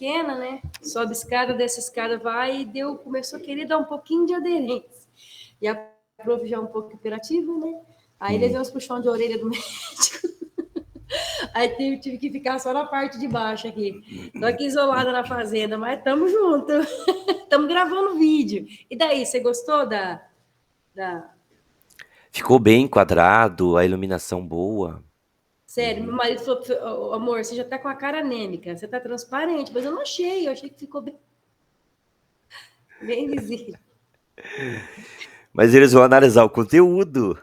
pequena, né? Sobe escada, desce escada, vai, e começou a querer dar um pouquinho de aderência. E a prof já é um pouco imperativa, né? Aí levei uns puxão de orelha do médico. Aí tive que ficar só na parte de baixo aqui. Tô aqui isolada na fazenda, mas estamos juntos. Estamos gravando vídeo. E daí, você gostou da... Ficou bem enquadrado, a iluminação boa. Sério, meu marido falou, amor, você já tá com a cara anêmica, você tá transparente, mas eu não achei, eu achei que ficou bem visível. Mas eles vão analisar o conteúdo.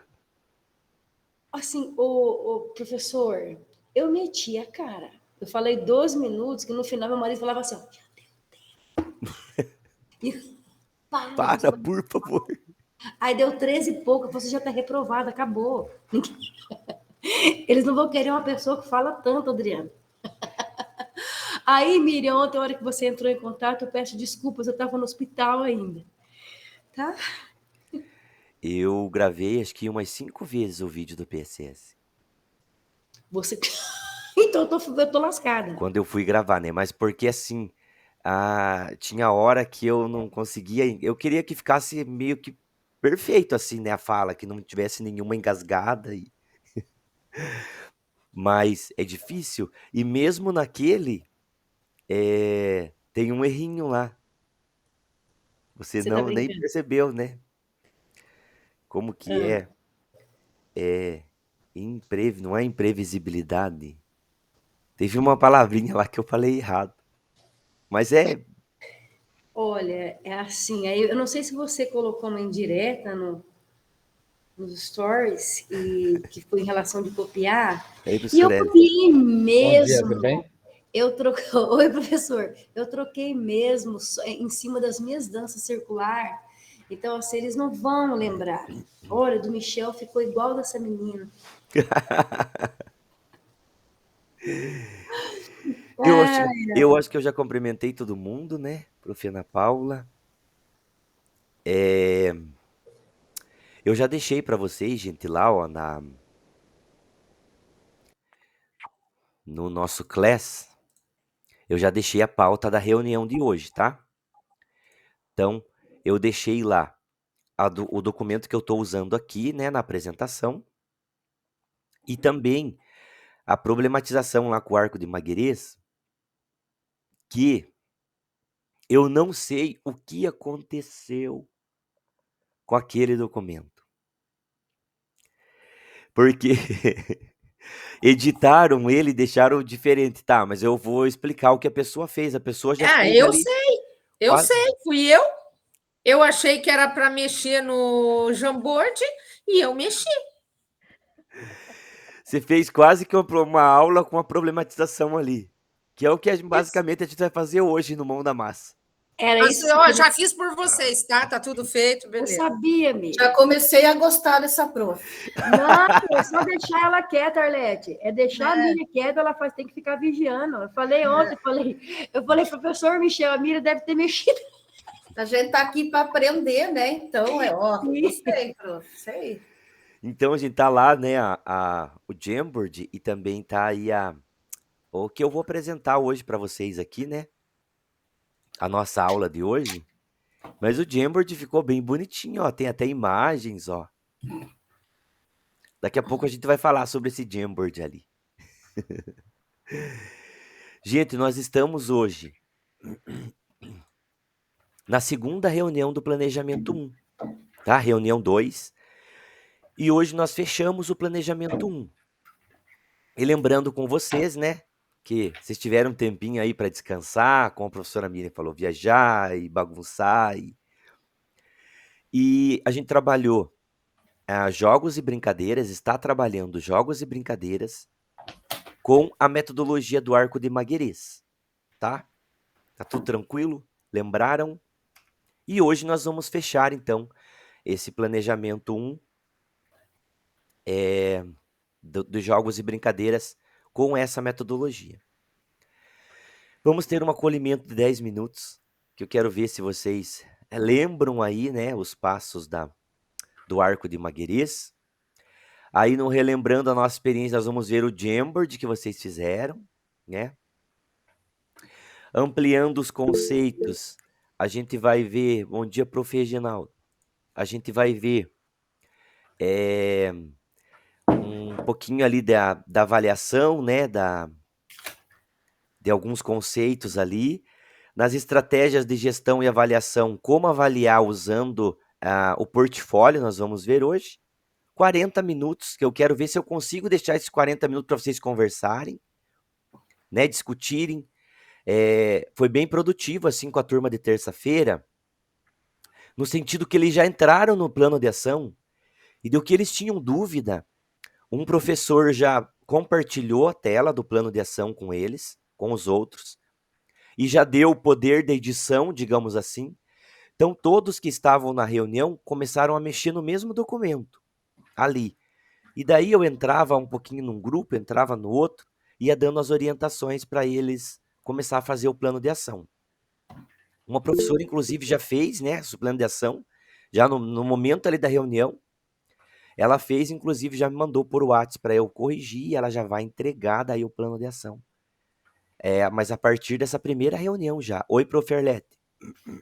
Assim, o professor, eu meti a cara. Eu falei 12 minutos, que no final meu marido falava assim, ó, já deu tempo. E, para, Para, você... por favor. Aí deu 13 e pouco, você já tá reprovado, acabou. Eles não vão querer uma pessoa que fala tanto, Adriano. Aí, Miriam, ontem, a hora que você entrou em contato, eu peço desculpas, eu estava no hospital ainda. Tá? Eu gravei acho que umas 5 vezes o vídeo do PSS. Você... Então, eu tô lascada. Quando eu fui gravar, né? Mas porque assim, tinha hora que eu não conseguia. Eu queria que ficasse meio que perfeito, assim, né? A fala, que não tivesse nenhuma engasgada. Mas é difícil. E mesmo naquele, tem um errinho lá. Você Você tá não nem brincando? percebeu, né? Como que Ah. é? É não é imprevisibilidade. Teve uma palavrinha lá que eu falei errado. Mas Olha, é assim, aí eu não sei se você colocou uma indireta nos stories, e que foi em relação de copiar, aí, e eu professor Hélio. copiei Bom dia, tudo mesmo. bem? Eu troquei, oi, professor, eu troquei mesmo em cima das minhas danças circular. Então, assim, eles não vão lembrar. Olha, do Michel ficou igual dessa menina. Eu acho, Ah, eu acho que eu já cumprimentei todo mundo, né? Prof. Ana Paula. É, eu já deixei para vocês, gente, lá, ó, no nosso class, eu já deixei a pauta da reunião de hoje, tá? Então, eu deixei lá o documento que eu estou usando aqui, né, na apresentação, e também a problematização lá com o arco de Maguerês, que eu não sei o que aconteceu com aquele documento. Porque editaram ele e deixaram diferente. Tá, mas eu vou explicar o que a pessoa fez. A pessoa já fez Eu ali sei, quase. fui eu. Eu achei que era para mexer no Jamboard e eu mexi. Você fez quase que uma aula com a problematização ali. Que é o que Isso. basicamente a gente vai fazer hoje no Mão da Massa. era Mas isso que eu já fiz por vocês, tá? Tá tudo feito, eu beleza. sabia, Já Miriam. comecei a gostar dessa prof. Não, é só deixar ela quieta, Arlete. É deixar a Miriam quieta, ela tem que ficar vigiando. Eu falei ontem, eu falei, professor Michel, a Miriam deve ter mexido. A gente tá aqui para aprender, né? Então, gostei, prof. Isso aí. Então a gente tá lá, né, o Jamboard e também tá aí o que eu vou apresentar hoje para vocês aqui, né? A nossa aula de hoje. Mas o Jamboard ficou bem bonitinho, ó. Tem até imagens, ó. Daqui a pouco a gente vai falar sobre esse Jamboard ali. Gente, nós estamos hoje na segunda reunião do Planejamento 1, tá? Reunião 2. E hoje nós fechamos o Planejamento 1. E lembrando com vocês, né, que vocês tiveram um tempinho aí para descansar, como a professora Miriam falou, viajar e bagunçar. E a gente trabalhou jogos e brincadeiras, está trabalhando jogos e brincadeiras com a metodologia do arco de Maguerês, tá? Tá tudo tranquilo? Lembraram? E hoje nós vamos fechar, então, esse planejamento 1 dos jogos e brincadeiras com essa metodologia. Vamos ter um acolhimento de 10 minutos, que eu quero ver se vocês lembram aí, né, os passos do arco de Maguerês. Aí, no relembrando a nossa experiência, nós vamos ver o Jamboard que vocês fizeram, né? ampliando os conceitos, a gente vai ver, bom dia, prof. Reginaldo, a gente vai ver um pouquinho ali da avaliação, né, de alguns conceitos ali, nas estratégias de gestão e avaliação, como avaliar usando o portfólio, nós vamos ver hoje. 40 minutos, que eu quero ver se eu consigo deixar esses 40 minutos para vocês conversarem, né, discutirem. Foi bem produtivo, assim, com a turma de terça-feira, no sentido que eles já entraram no plano de ação e do que eles tinham dúvida, um professor já compartilhou a tela do plano de ação com eles, com os outros, e já deu o poder da edição, digamos assim. Então, todos que estavam na reunião começaram a mexer no mesmo documento, ali. E daí eu entrava um pouquinho num grupo, entrava no outro, ia dando as orientações para eles começar a fazer o plano de ação. Uma professora, inclusive, já fez, né, o plano de ação, já no momento ali da reunião. Ela fez, inclusive, já me mandou por WhatsApp para eu corrigir, ela já vai entregar daí o plano de ação. Mas a partir dessa primeira reunião já. Oi, prof. Arlete.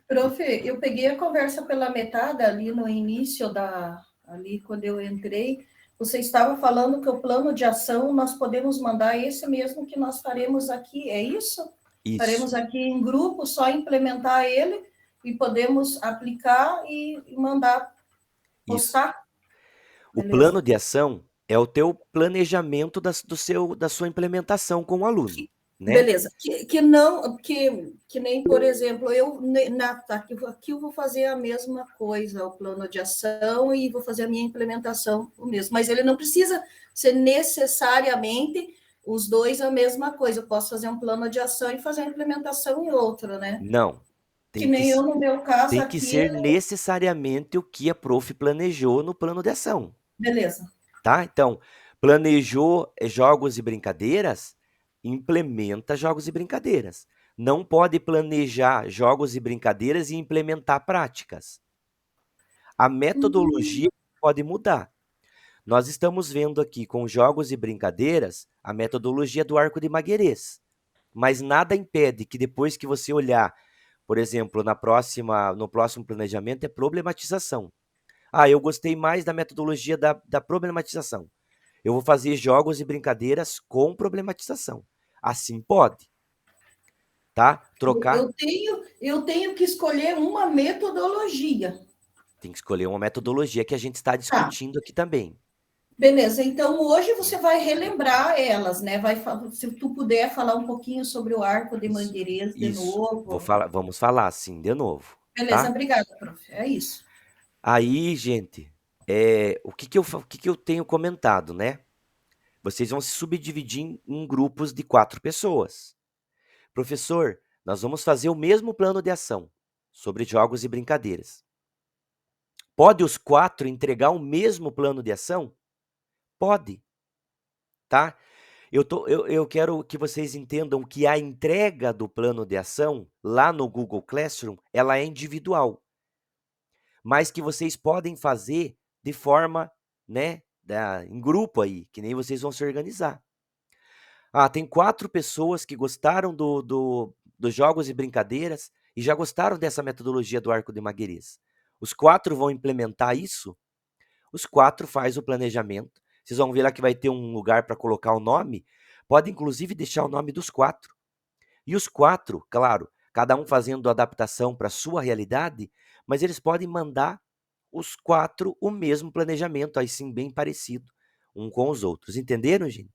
Prof, eu peguei a conversa pela metade ali no início ali quando eu entrei. Você estava falando que o plano de ação nós podemos mandar esse mesmo que nós faremos aqui, é isso? Isso. Faremos aqui em grupo, só implementar ele e podemos aplicar e mandar postar. O Beleza. plano de ação é o teu planejamento da sua implementação com o aluno. Né? Beleza, que nem, por exemplo, aqui eu vou fazer a mesma coisa, o plano de ação, e vou fazer a minha implementação o mesmo, mas ele não precisa ser necessariamente os dois a mesma coisa, eu posso fazer um plano de ação e fazer a implementação em outro, né? Não. Que nem eu, no meu caso tem aqui... que ser necessariamente o que a prof planejou no plano de ação. Beleza. Tá? Então, planejou jogos e brincadeiras, implementa jogos e brincadeiras. Não pode planejar jogos e brincadeiras e implementar práticas. A metodologia pode mudar. Nós estamos vendo aqui com jogos e brincadeiras a metodologia do arco de Maguerês. Mas nada impede que depois que você olhar, por exemplo, no próximo planejamento é problematização. Eu gostei mais da metodologia da problematização. Eu vou fazer jogos e brincadeiras com problematização. Assim pode. Tá? Trocar. Eu tenho que escolher uma metodologia. Tem que escolher uma metodologia que a gente está discutindo aqui também. Beleza, então hoje você vai relembrar elas, né? Se tu puder falar um pouquinho sobre o arco de Mangueiras de novo. Vamos falar, sim, de novo. Beleza, tá? Obrigada, prof. É isso. Aí, gente, o que eu tenho comentado, né? Vocês vão se subdividir em grupos de 4 pessoas. Professor, nós vamos fazer o mesmo plano de ação sobre jogos e brincadeiras. Pode os 4 entregar o mesmo plano de ação? Pode. Tá? Eu quero que vocês entendam que a entrega do plano de ação lá no Google Classroom, ela é individual. Mas que vocês podem fazer de forma, né, em grupo aí, que nem vocês vão se organizar. Tem 4 pessoas que gostaram dos jogos e brincadeiras e já gostaram dessa metodologia do arco de Maguerês. Os 4 vão implementar isso, os 4 faz o planejamento. Vocês vão ver lá que vai ter um lugar para colocar o nome. Pode, inclusive, deixar o nome dos 4. E os 4, claro, cada um fazendo adaptação para a sua realidade, mas eles podem mandar os 4 o mesmo planejamento, aí sim, bem parecido, um com os outros. Entenderam, gente?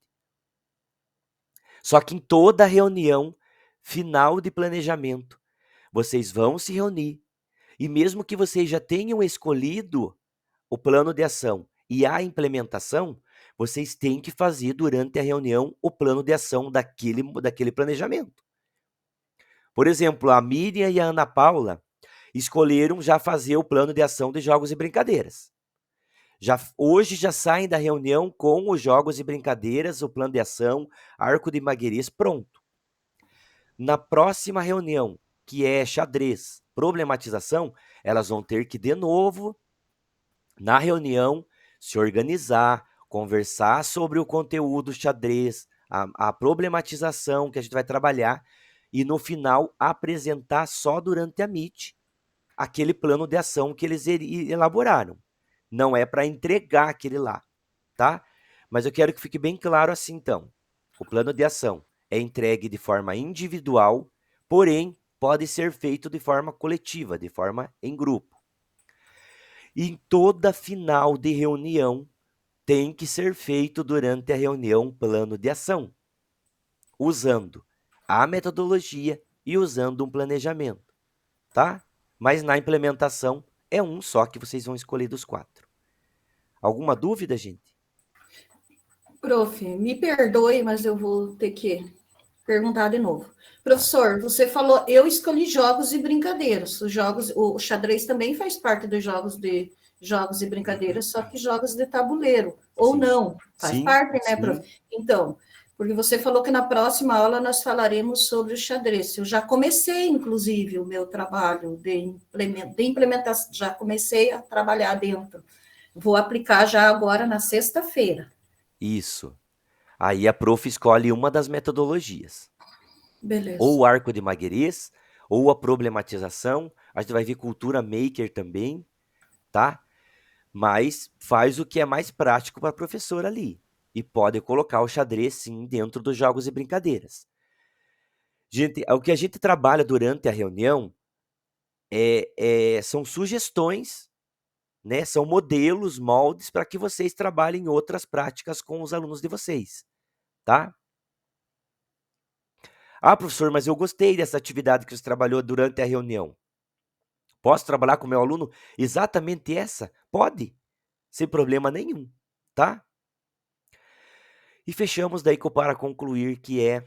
Só que em toda reunião final de planejamento, vocês vão se reunir. E mesmo que vocês já tenham escolhido o plano de ação e a implementação, vocês têm que fazer durante a reunião o plano de ação daquele planejamento. Por exemplo, a Miriam e a Ana Paula escolheram já fazer o plano de ação de jogos e brincadeiras. Hoje já saem da reunião com os jogos e brincadeiras, o plano de ação, arco de Maguerês pronto. Na próxima reunião, que é xadrez, problematização, elas vão ter que, de novo, na reunião, se organizar, conversar sobre o conteúdo xadrez, a problematização que a gente vai trabalhar, e no final apresentar só durante a Meet aquele plano de ação que eles elaboraram. Não é para entregar aquele lá, tá? Mas eu quero que fique bem claro assim, então. O plano de ação é entregue de forma individual, porém pode ser feito de forma coletiva, de forma em grupo. E em toda final de reunião tem que ser feito durante a reunião plano de ação, usando a metodologia e usando um planejamento, tá? Mas na implementação é um só que vocês vão escolher dos 4. Alguma dúvida, gente? Prof, me perdoe, mas eu vou ter que perguntar de novo. Professor, você falou, eu escolhi jogos e brincadeiras. O xadrez também faz parte dos jogos e brincadeiras, só que jogos de tabuleiro, ou Sim. não, faz Sim, parte, né, sim. prof? Então, porque você falou que na próxima aula nós falaremos sobre o xadrez. Eu já comecei, inclusive, o meu trabalho de implementação, já comecei a trabalhar dentro. Vou aplicar já agora na sexta-feira. Isso. Aí a prof escolhe uma das metodologias. Beleza. Ou o arco de Maguerês, ou a problematização. A gente vai ver cultura maker também, tá? Mas faz o que é mais prático para a professora ali. E pode colocar o xadrez, sim, dentro dos jogos e brincadeiras. Gente, o que a gente trabalha durante a reunião são sugestões, né? São modelos, moldes para que vocês trabalhem outras práticas com os alunos de vocês, tá? Ah, professor, mas eu gostei dessa atividade que você trabalhou durante a reunião. Posso trabalhar com o meu aluno exatamente essa? Pode, sem problema nenhum, tá? E fechamos daí para concluir que é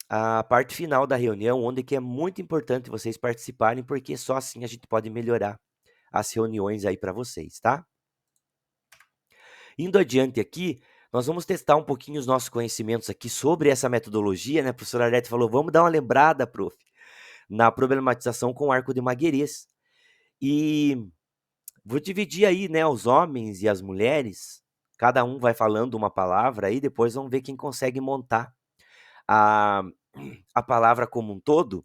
a parte final da reunião, onde que é muito importante vocês participarem, porque só assim a gente pode melhorar as reuniões aí para vocês, tá? Indo adiante aqui, nós vamos testar um pouquinho os nossos conhecimentos aqui sobre essa metodologia, né? A professora Arete falou, vamos dar uma lembrada, prof, na problematização com o arco de Maguerês. E vou dividir aí, né, os homens e as mulheres, cada um vai falando uma palavra aí, depois vamos ver quem consegue montar a palavra como um todo.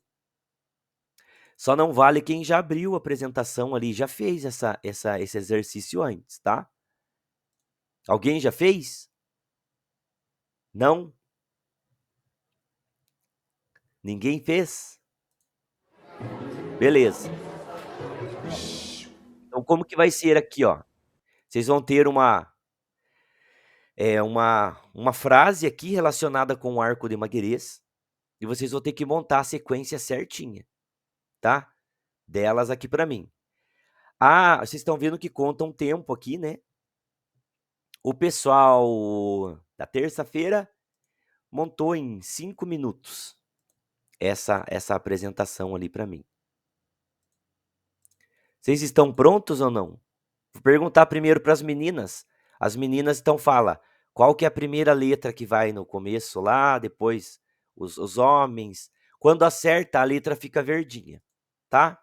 Só não vale quem já abriu a apresentação ali, já fez esse exercício antes, tá? Alguém já fez? Não? Ninguém fez? Beleza. Então, como que vai ser aqui, ó? Vocês vão ter uma frase aqui relacionada com o arco de Maguerês e vocês vão ter que montar a sequência certinha, tá? Delas aqui para mim. Ah, vocês estão vendo que conta um tempo aqui, né? O pessoal da terça-feira montou em 5 minutos essa apresentação ali para mim. Vocês estão prontos ou não? Vou perguntar primeiro para as meninas. As meninas então fala qual que é a primeira letra que vai no começo lá, depois os homens. Quando acerta, a letra fica verdinha, tá?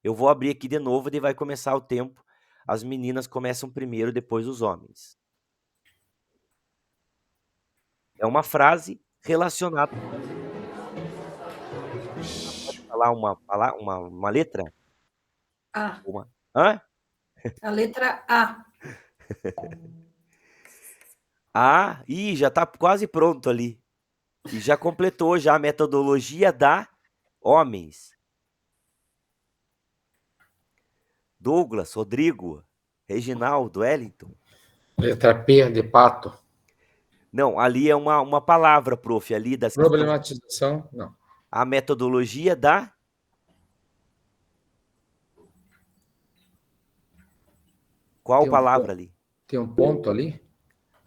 Eu vou abrir aqui de novo e vai começar o tempo. As meninas começam primeiro, depois os homens. É uma frase relacionada. Pode falar uma letra? A. Hã? A letra A. Ah, já tá quase pronto ali. E já completou já a metodologia da homens. Douglas, Rodrigo, Reginaldo, Wellington. Letra P de pato. Não, ali é uma palavra, prof. Ali da Problematização, não. A metodologia da... Qual palavra ali? Tem um ponto ali?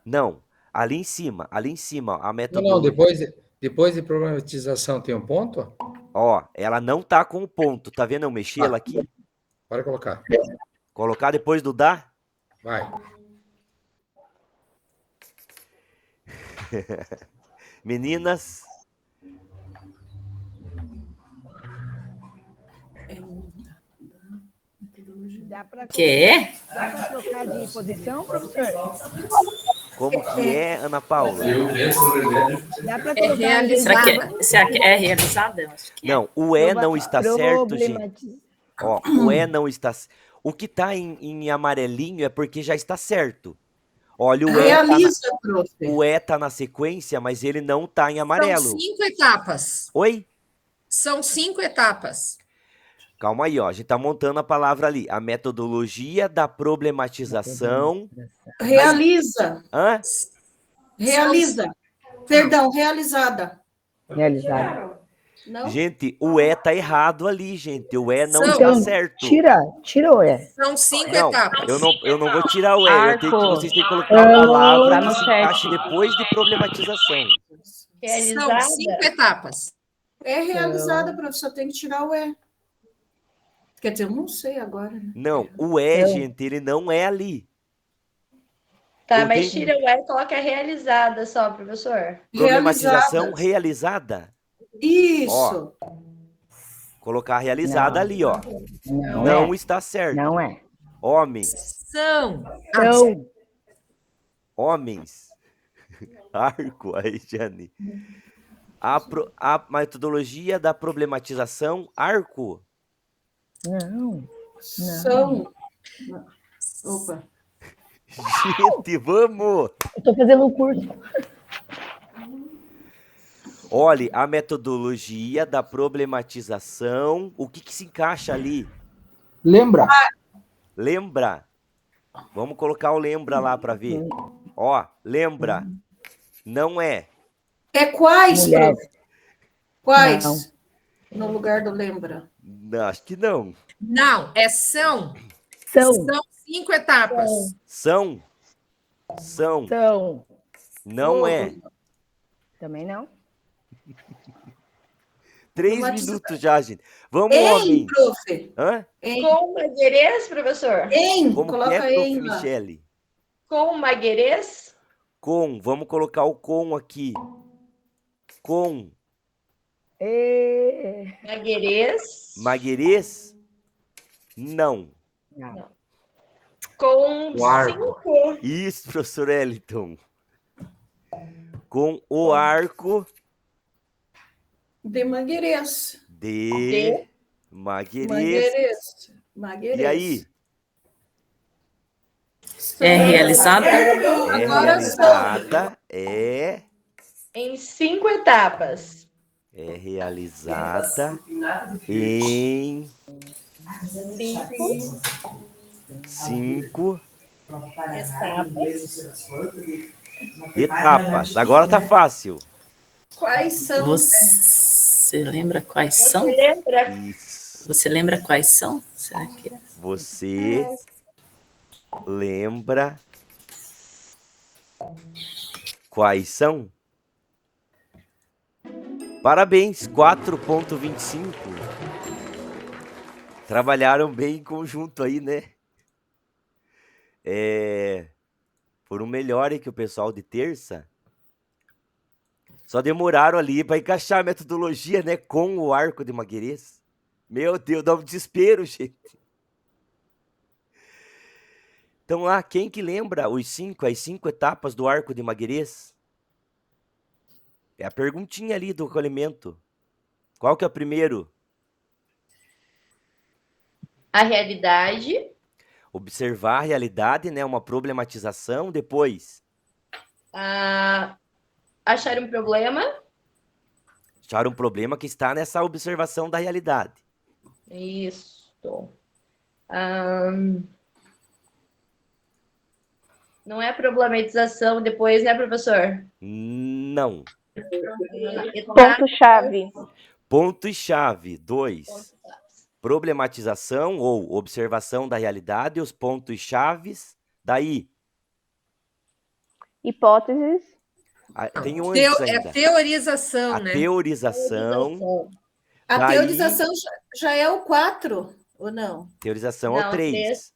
Não, ali em cima, ó, a Não, metodologia. depois de problematização tem um ponto? Ó, ela não tá com o ponto, tá vendo eu mexer ela aqui? Pode colocar. Colocar depois do da? Vai. Meninas. Dá para Quê? trocar de posição, professor? Como que é, Ana Paula? Dá para É colocar realizada. Será que é realizada? Eu acho que é. Não, o E não está certo, gente. problematização. Ó, o E não está... O que tá em amarelinho é porque já está certo. Olha, Realiza, prof. o E tá na sequência, mas ele não tá em São amarelo. 5 etapas. Oi? São 5 etapas. Calma aí, ó. A gente tá montando a palavra ali. A metodologia da problematização. Realiza. Hã? Realiza. Perdão, realizada. Realizado. Não? Gente, o E tá errado ali, gente. O E não São- está Então, certo. tira o E. São 5 Não, etapas. eu não vou tirar o E. Vocês têm que colocar Ah, a palavra tá que no se chat. encaixe depois de problematização. São 5 etapas. É realizada, professor, tem que tirar o E. Quer dizer, eu não sei agora. Né? Não, o E, gente, ele não é ali. Tá, Eu mas tenho- tira o E e coloca realizada só, professor. Problematização realizada. Isso. Colocar realizada Não. ali, ó. Não, Não é. está certo. Não é. Homens, São. Então, homens. Arco, aí, Jane. A metodologia da problematização, arco. não. São. Opa. Gente, vamos! Eu tô fazendo um curso. Olhe, a metodologia da problematização, o que se encaixa ali? Lembra? Lembra? Vamos colocar o lembra lá para ver. Ó, lembra. Não é. É quais, Mulher. prof? Quais? No lugar do lembra. Não, acho que não. Não, são. São. São 5 etapas. São. São. Não é. Também não. 3 Problematiza- minutos já, gente. Vamos, Em, homem. prof. Hã? Em. Com magueirês, professor? Em. Como que Coloca é, prof. em lá. Michele? Com magueirês? Com. Vamos colocar o com aqui. Com. Magueirês? Magueirês? Não. Não. Com O arco. 5. Isso, professor Eliton. Com o arco De Mangueirês. de Magueirês. Mangueirês. Mangueirês. E aí? É realizada? É Agora são. realizada. Em 5 etapas. É realizada em 5 etapas. Agora tá fácil. Quais são? Você lembra quais são? Você lembra? Isso. Você lembra quais são? Será que é? Você lembra quais são? Parabéns, 4,25. Trabalharam bem em conjunto aí, né? Foram melhor que o pessoal de terça. Só demoraram ali para encaixar a metodologia, né? Com o arco de Magueirês. Meu Deus, dá um desespero, gente. Então lá, quem que lembra as 5 etapas do arco de Magueirês? É a perguntinha ali do acolhimento. Qual que é o primeiro? A realidade. Observar a realidade, né? Uma problematização. Depois, Achar um problema. achar um problema que está nessa observação da realidade. Isso. Não é problematização depois, né, professor? Não. Ponto-chave. Ponto e chave. 2. Problematização ou observação da realidade, os pontos chaves. Daí, Hipóteses. tem um antes ainda. É teorização, A né? teorização. A Daí- teorização já é o 4, ou não? Teorização é o Não, 3.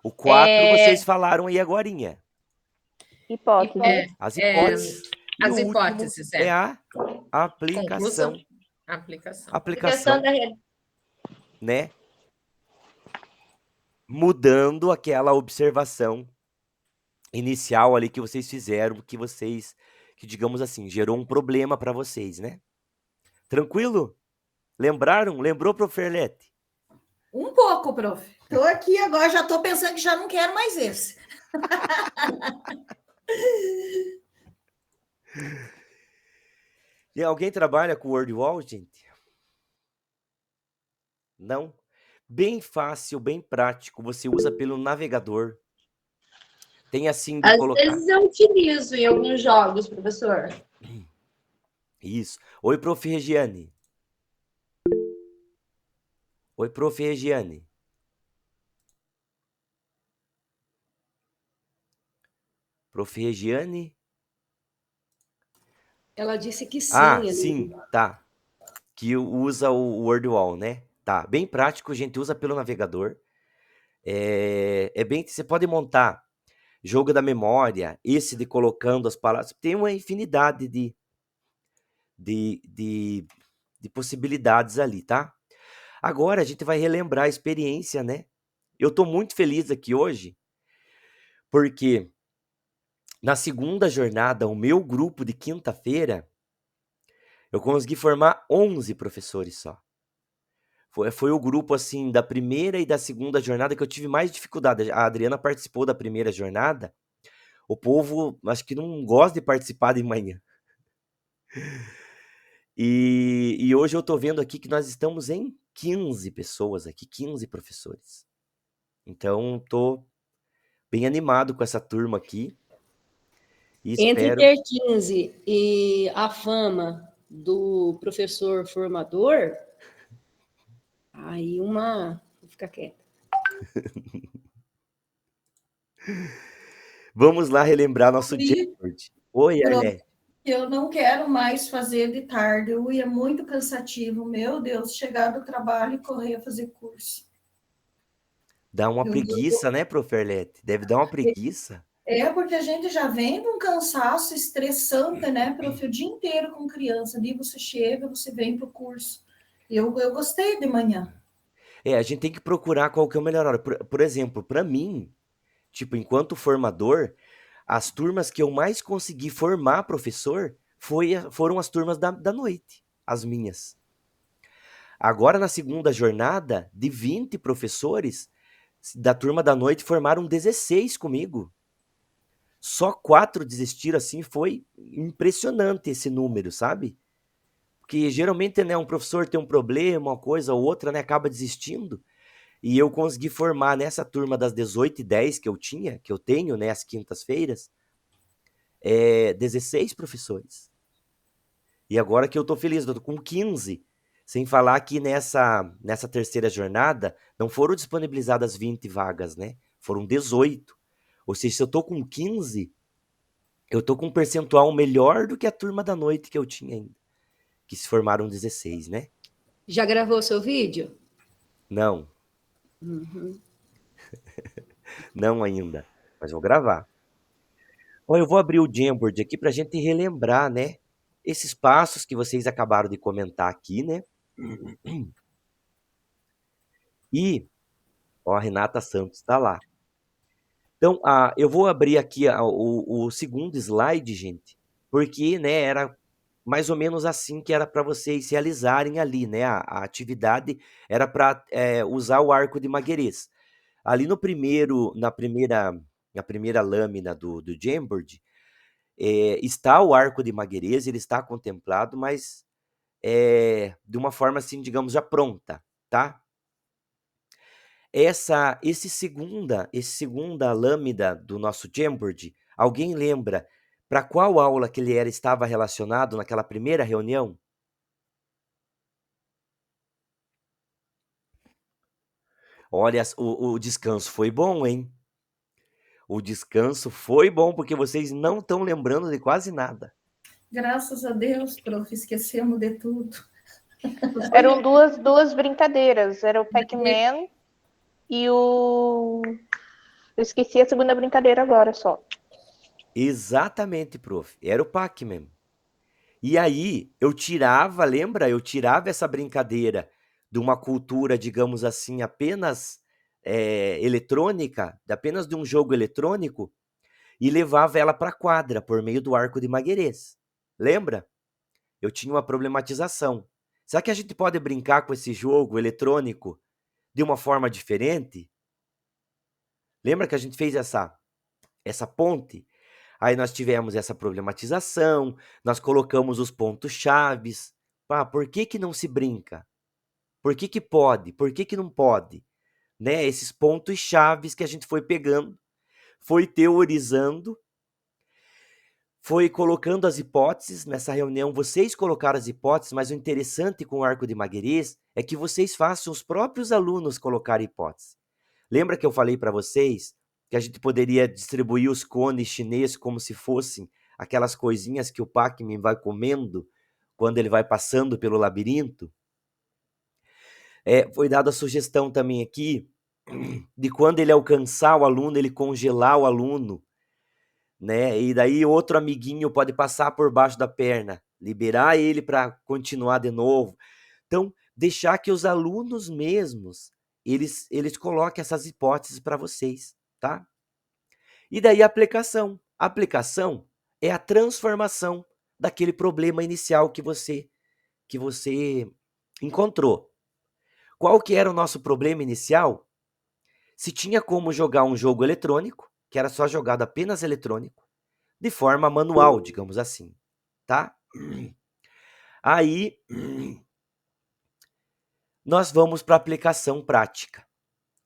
O 4 vocês falaram aí agorinha. Hipóteses. As hipóteses. E As o último hipóteses, é a aplicação. Conclusão. Aplicação. Aplicação, Da realidade. né? Mudando aquela observação inicial ali que vocês fizeram, que digamos assim, gerou um problema para vocês, né? Tranquilo? Lembraram? Lembrou, Prof. Erlete? Um pouco, prof. Estou aqui agora, já estou pensando que já não quero mais esse. E alguém trabalha com WordWall, gente? Não? Bem fácil, bem prático. Você usa pelo navegador. Tem assim de Às colocar. vezes eu utilizo em alguns jogos, professor. Isso. Oi, Prof. Regiane. Oi, Prof. Regiane. Prof. Regiane? Ela disse que sim. Ah, ali. sim, tá. Que usa o WordWall, né? Tá, bem prático, a gente usa pelo navegador. É bem, você pode montar jogo da memória, esse de colocando as palavras, tem uma infinidade de possibilidades ali, tá? Agora a gente vai relembrar a experiência, né? Eu tô muito feliz aqui hoje, porque na segunda jornada, o meu grupo de quinta-feira, eu consegui formar 11 professores só. Foi o grupo, assim, da primeira e da segunda jornada que eu tive mais dificuldade. A Adriana participou da primeira jornada. O povo, acho que não gosta de participar de manhã. E hoje eu tô vendo aqui que nós estamos em 15 pessoas aqui, 15 professores. Então, tô bem animado com essa turma aqui. E Entre espero... ter 15 e a fama do professor formador, aí vou ficar quieta. Vamos lá relembrar nosso Jamboard. Oi, Arlete. Eu não quero mais fazer de tarde, é muito cansativo. Meu Deus, chegar do trabalho e correr fazer curso. Dá uma preguiça, né, Prof. Erlete? Deve dar uma preguiça. É, porque a gente já vem de um cansaço estressante, né, prof? O dia inteiro com criança. Ali você chega, você vem para o curso. Eu gostei de manhã. A gente tem que procurar qual que é o melhor hora. Por exemplo, para mim, tipo, enquanto formador, as turmas que eu mais consegui formar professor foram as turmas da noite, as minhas. Agora, na segunda jornada, de 20 professores, da turma da noite formaram 16 comigo. Só 4 desistiram, assim, foi impressionante esse número, sabe? Porque geralmente, né, um professor tem um problema, uma coisa ou outra, né, acaba desistindo. E eu consegui formar nessa turma das 18h10 que eu tenho, né, às quintas-feiras, 16 professores. E agora que eu tô feliz, eu tô com 15. Sem falar que nessa terceira jornada não foram disponibilizadas 20 vagas, né? Foram 18. Ou seja, se eu tô com 15, eu tô com um percentual melhor do que a turma da noite que eu tinha ainda. Que se formaram 16, né? Já gravou seu vídeo? Não. Uhum. Não ainda, mas vou gravar. Ó, eu vou abrir o Jamboard aqui para a gente relembrar, né? Esses passos que vocês acabaram de comentar aqui, né? E, ó, a Renata Santos está lá. Então, eu vou abrir aqui o segundo slide, gente, porque, né, era mais ou menos assim que era para vocês realizarem ali, né? A atividade era para usar o arco de Maguerês. Ali na primeira lâmina do Jamboard, está o arco de Maguerês, ele está contemplado, mas de uma forma assim, digamos, já pronta, tá? Esse segunda lâmina do nosso Jamboard, alguém lembra para qual aula que ele estava relacionado naquela primeira reunião? Olha, o descanso foi bom, hein? O descanso foi bom, porque vocês não estão lembrando de quase nada. Graças a Deus, prof, esquecemos de tudo. Eram duas brincadeiras. Era o Pac-Man e o... Eu esqueci a segunda brincadeira agora só. Exatamente, prof. Era o Pac-Man. E aí, lembra? Eu tirava essa brincadeira de uma cultura, digamos assim, apenas eletrônica, apenas de um jogo eletrônico, e levava ela para a quadra por meio do arco de Maguerês. Lembra? Eu tinha uma problematização. Será que a gente pode brincar com esse jogo eletrônico de uma forma diferente? Lembra que a gente fez essa ponte? Aí nós tivemos essa problematização, nós colocamos os pontos chaves. Por que não se brinca? Por que pode? Por que não pode? Né? Esses pontos chaves que a gente foi pegando, foi teorizando, foi colocando as hipóteses. Nessa reunião vocês colocaram as hipóteses, mas o interessante com o arco de Maguerês é que vocês façam os próprios alunos colocar hipóteses. Lembra que eu falei para vocês que a gente poderia distribuir os cones chineses como se fossem aquelas coisinhas que o Pac-Man vai comendo quando ele vai passando pelo labirinto? Foi dada a sugestão também aqui de quando ele alcançar o aluno, ele congelar o aluno, né? E daí outro amiguinho pode passar por baixo da perna, liberar ele para continuar de novo. Então, deixar que os alunos mesmos, eles coloquem essas hipóteses para vocês, tá? E daí a aplicação. A aplicação é a transformação daquele problema inicial que você encontrou. Qual que era o nosso problema inicial? Se tinha como jogar um jogo eletrônico, que era só jogado apenas eletrônico, de forma manual, digamos assim, tá? Aí, nós vamos para a aplicação prática,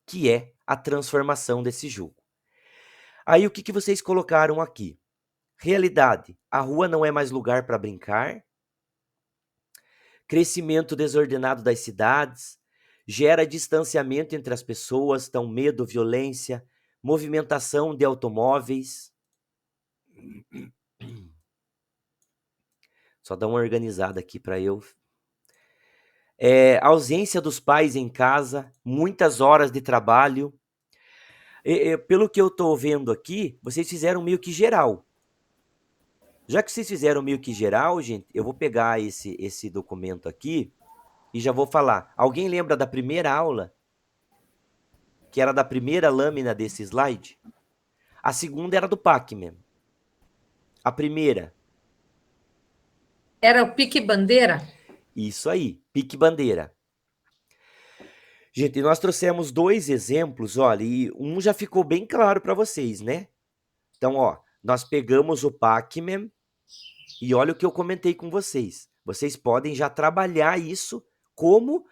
que é a transformação desse jogo. Aí, o que vocês colocaram aqui? Realidade, a rua não é mais lugar para brincar. Crescimento desordenado das cidades, gera distanciamento entre as pessoas, então medo, violência, movimentação de automóveis. Só dar uma organizada aqui para eu. Ausência dos pais em casa, muitas horas de trabalho. Pelo que eu estou vendo aqui, vocês fizeram meio que geral. Já que vocês fizeram meio que geral, gente, eu vou pegar esse documento aqui e já vou falar. Alguém lembra da primeira aula? Que era da primeira lâmina desse slide? A segunda era do Pac-Man. A primeira. Era o pique-bandeira? Isso aí, pique-bandeira. Gente, nós trouxemos 2 exemplos, olha, e um já ficou bem claro para vocês, né? Então, ó, nós pegamos o Pac-Man e olha o que eu comentei com vocês. Vocês podem já trabalhar isso como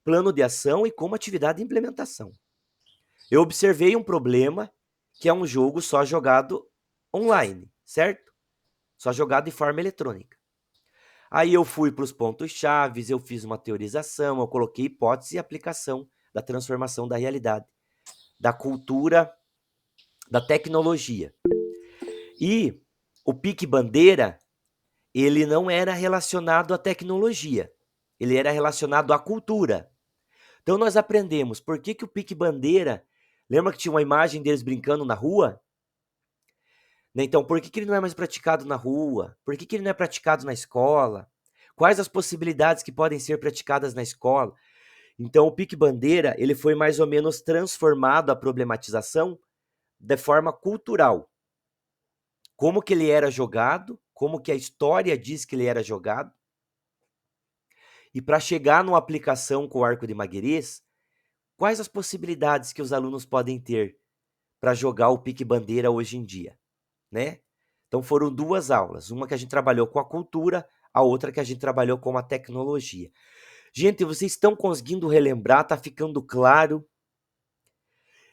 plano de ação e como atividade de implementação. Eu observei um problema que é um jogo só jogado online, certo? Só jogado de forma eletrônica. Aí eu fui para os pontos-chave, eu fiz uma teorização, eu coloquei hipótese e aplicação da transformação da realidade, da cultura, da tecnologia. E o pique-bandeira, ele não era relacionado à tecnologia, ele era relacionado à cultura. Então nós aprendemos por que o pique-bandeira, lembra que tinha uma imagem deles brincando na rua? Então, por que ele não é mais praticado na rua? Por que ele não é praticado na escola? Quais as possibilidades que podem ser praticadas na escola? Então, o pique-bandeira, ele foi mais ou menos transformado a problematização de forma cultural. Como que ele era jogado, como que a história diz que ele era jogado. E para chegar numa aplicação com o arco de Maguerês, quais as possibilidades que os alunos podem ter para jogar o pique-bandeira hoje em dia, né? Então foram 2 aulas, uma que a gente trabalhou com a cultura, a outra que a gente trabalhou com a tecnologia. Gente, vocês estão conseguindo relembrar? Tá ficando claro?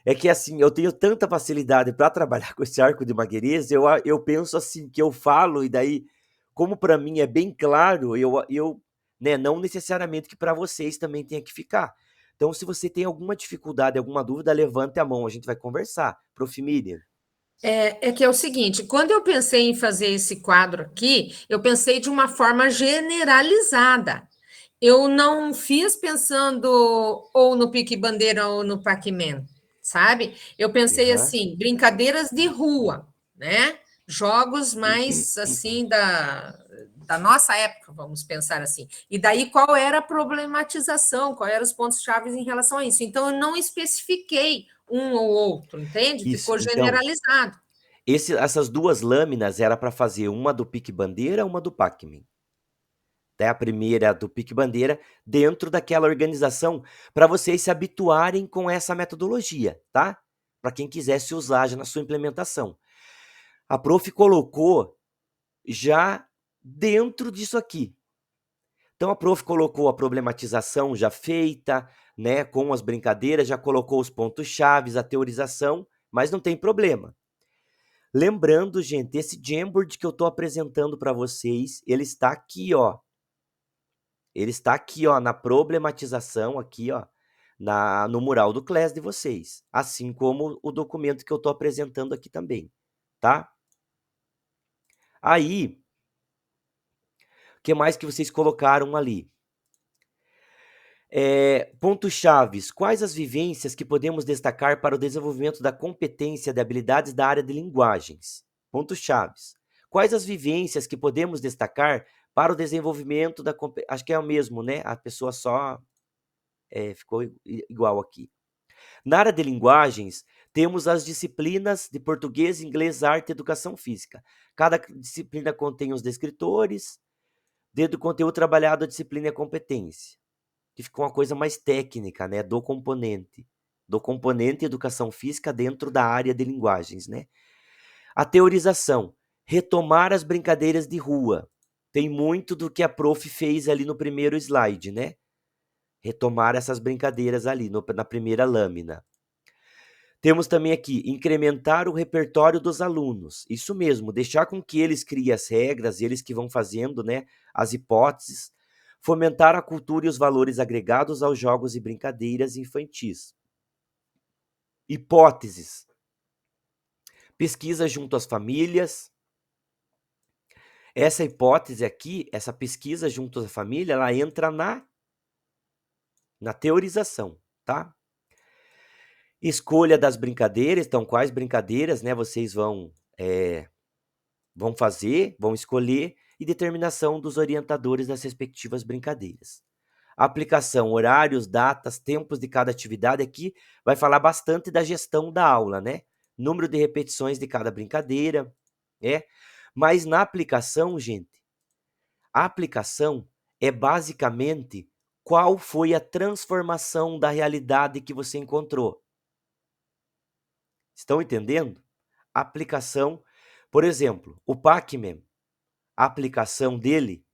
É que assim, eu tenho tanta facilidade para trabalhar com esse arco de Maguerês, eu penso assim, que eu falo, e daí, como para mim é bem claro, eu né, não necessariamente que para vocês também tenha que ficar. Então, se você tem alguma dificuldade, alguma dúvida, levante a mão, a gente vai conversar. Prof. Miriam. É que é o seguinte, quando eu pensei em fazer esse quadro aqui, eu pensei de uma forma generalizada. Eu não fiz pensando ou no pique-bandeira ou no Pac-Man, sabe? Eu pensei assim, brincadeiras de rua, né? Jogos mais assim da nossa época, vamos pensar assim. E daí qual era a problematização, qual eram os pontos-chave em relação a isso. Então, eu não especifiquei um ou outro, entende? Isso, ficou generalizado. Essas duas lâminas era para fazer uma do pique-bandeira, uma do Pac-Man. A primeira do pique-bandeira dentro daquela organização para vocês se habituarem com essa metodologia, tá? Para quem quisesse usar já na sua implementação. A prof colocou já dentro disso aqui. Então a prof colocou a problematização já feita, né, com as brincadeiras, já colocou os pontos chaves, a teorização, mas não tem problema. Lembrando, gente, esse Jamboard que eu estou apresentando para vocês, ele está aqui, ó. Ele está aqui, ó, na problematização, aqui, ó, no mural do Class de vocês. Assim como o documento que eu estou apresentando aqui também, tá? Aí, o que mais que vocês colocaram ali? Pontos chaves. Quais as vivências que podemos destacar para o desenvolvimento da competência de habilidades da área de linguagens? Pontos chaves. Quais as vivências que podemos destacar para o desenvolvimento da competência? Acho que é o mesmo, né? A pessoa só ficou igual aqui. Na área de linguagens, temos as disciplinas de português, inglês, arte e educação física. Cada disciplina contém os descritores. Dentro do conteúdo trabalhado, a disciplina e a competência. Que ficou uma coisa mais técnica, né? Do componente educação física dentro da área de linguagens, né? A teorização. Retomar as brincadeiras de rua. Tem muito do que a prof fez ali no primeiro slide, né? Retomar essas brincadeiras ali na primeira lâmina. Temos também aqui, incrementar o repertório dos alunos. Isso mesmo, deixar com que eles criem as regras, eles que vão fazendo, né, as hipóteses. Fomentar a cultura e os valores agregados aos jogos e brincadeiras infantis. Hipóteses. Pesquisa junto às famílias. Essa hipótese aqui, essa pesquisa junto à família, ela entra na teorização, tá? Escolha das brincadeiras, então quais brincadeiras, né, vocês vão fazer, vão escolher, e determinação dos orientadores das respectivas brincadeiras. Aplicação, horários, datas, tempos de cada atividade, aqui vai falar bastante da gestão da aula, né? Número de repetições de cada brincadeira, né? Mas na aplicação, gente, a aplicação é basicamente qual foi a transformação da realidade que você encontrou. Estão entendendo? Aplicação, por exemplo, o Pac-Man, a aplicação dele,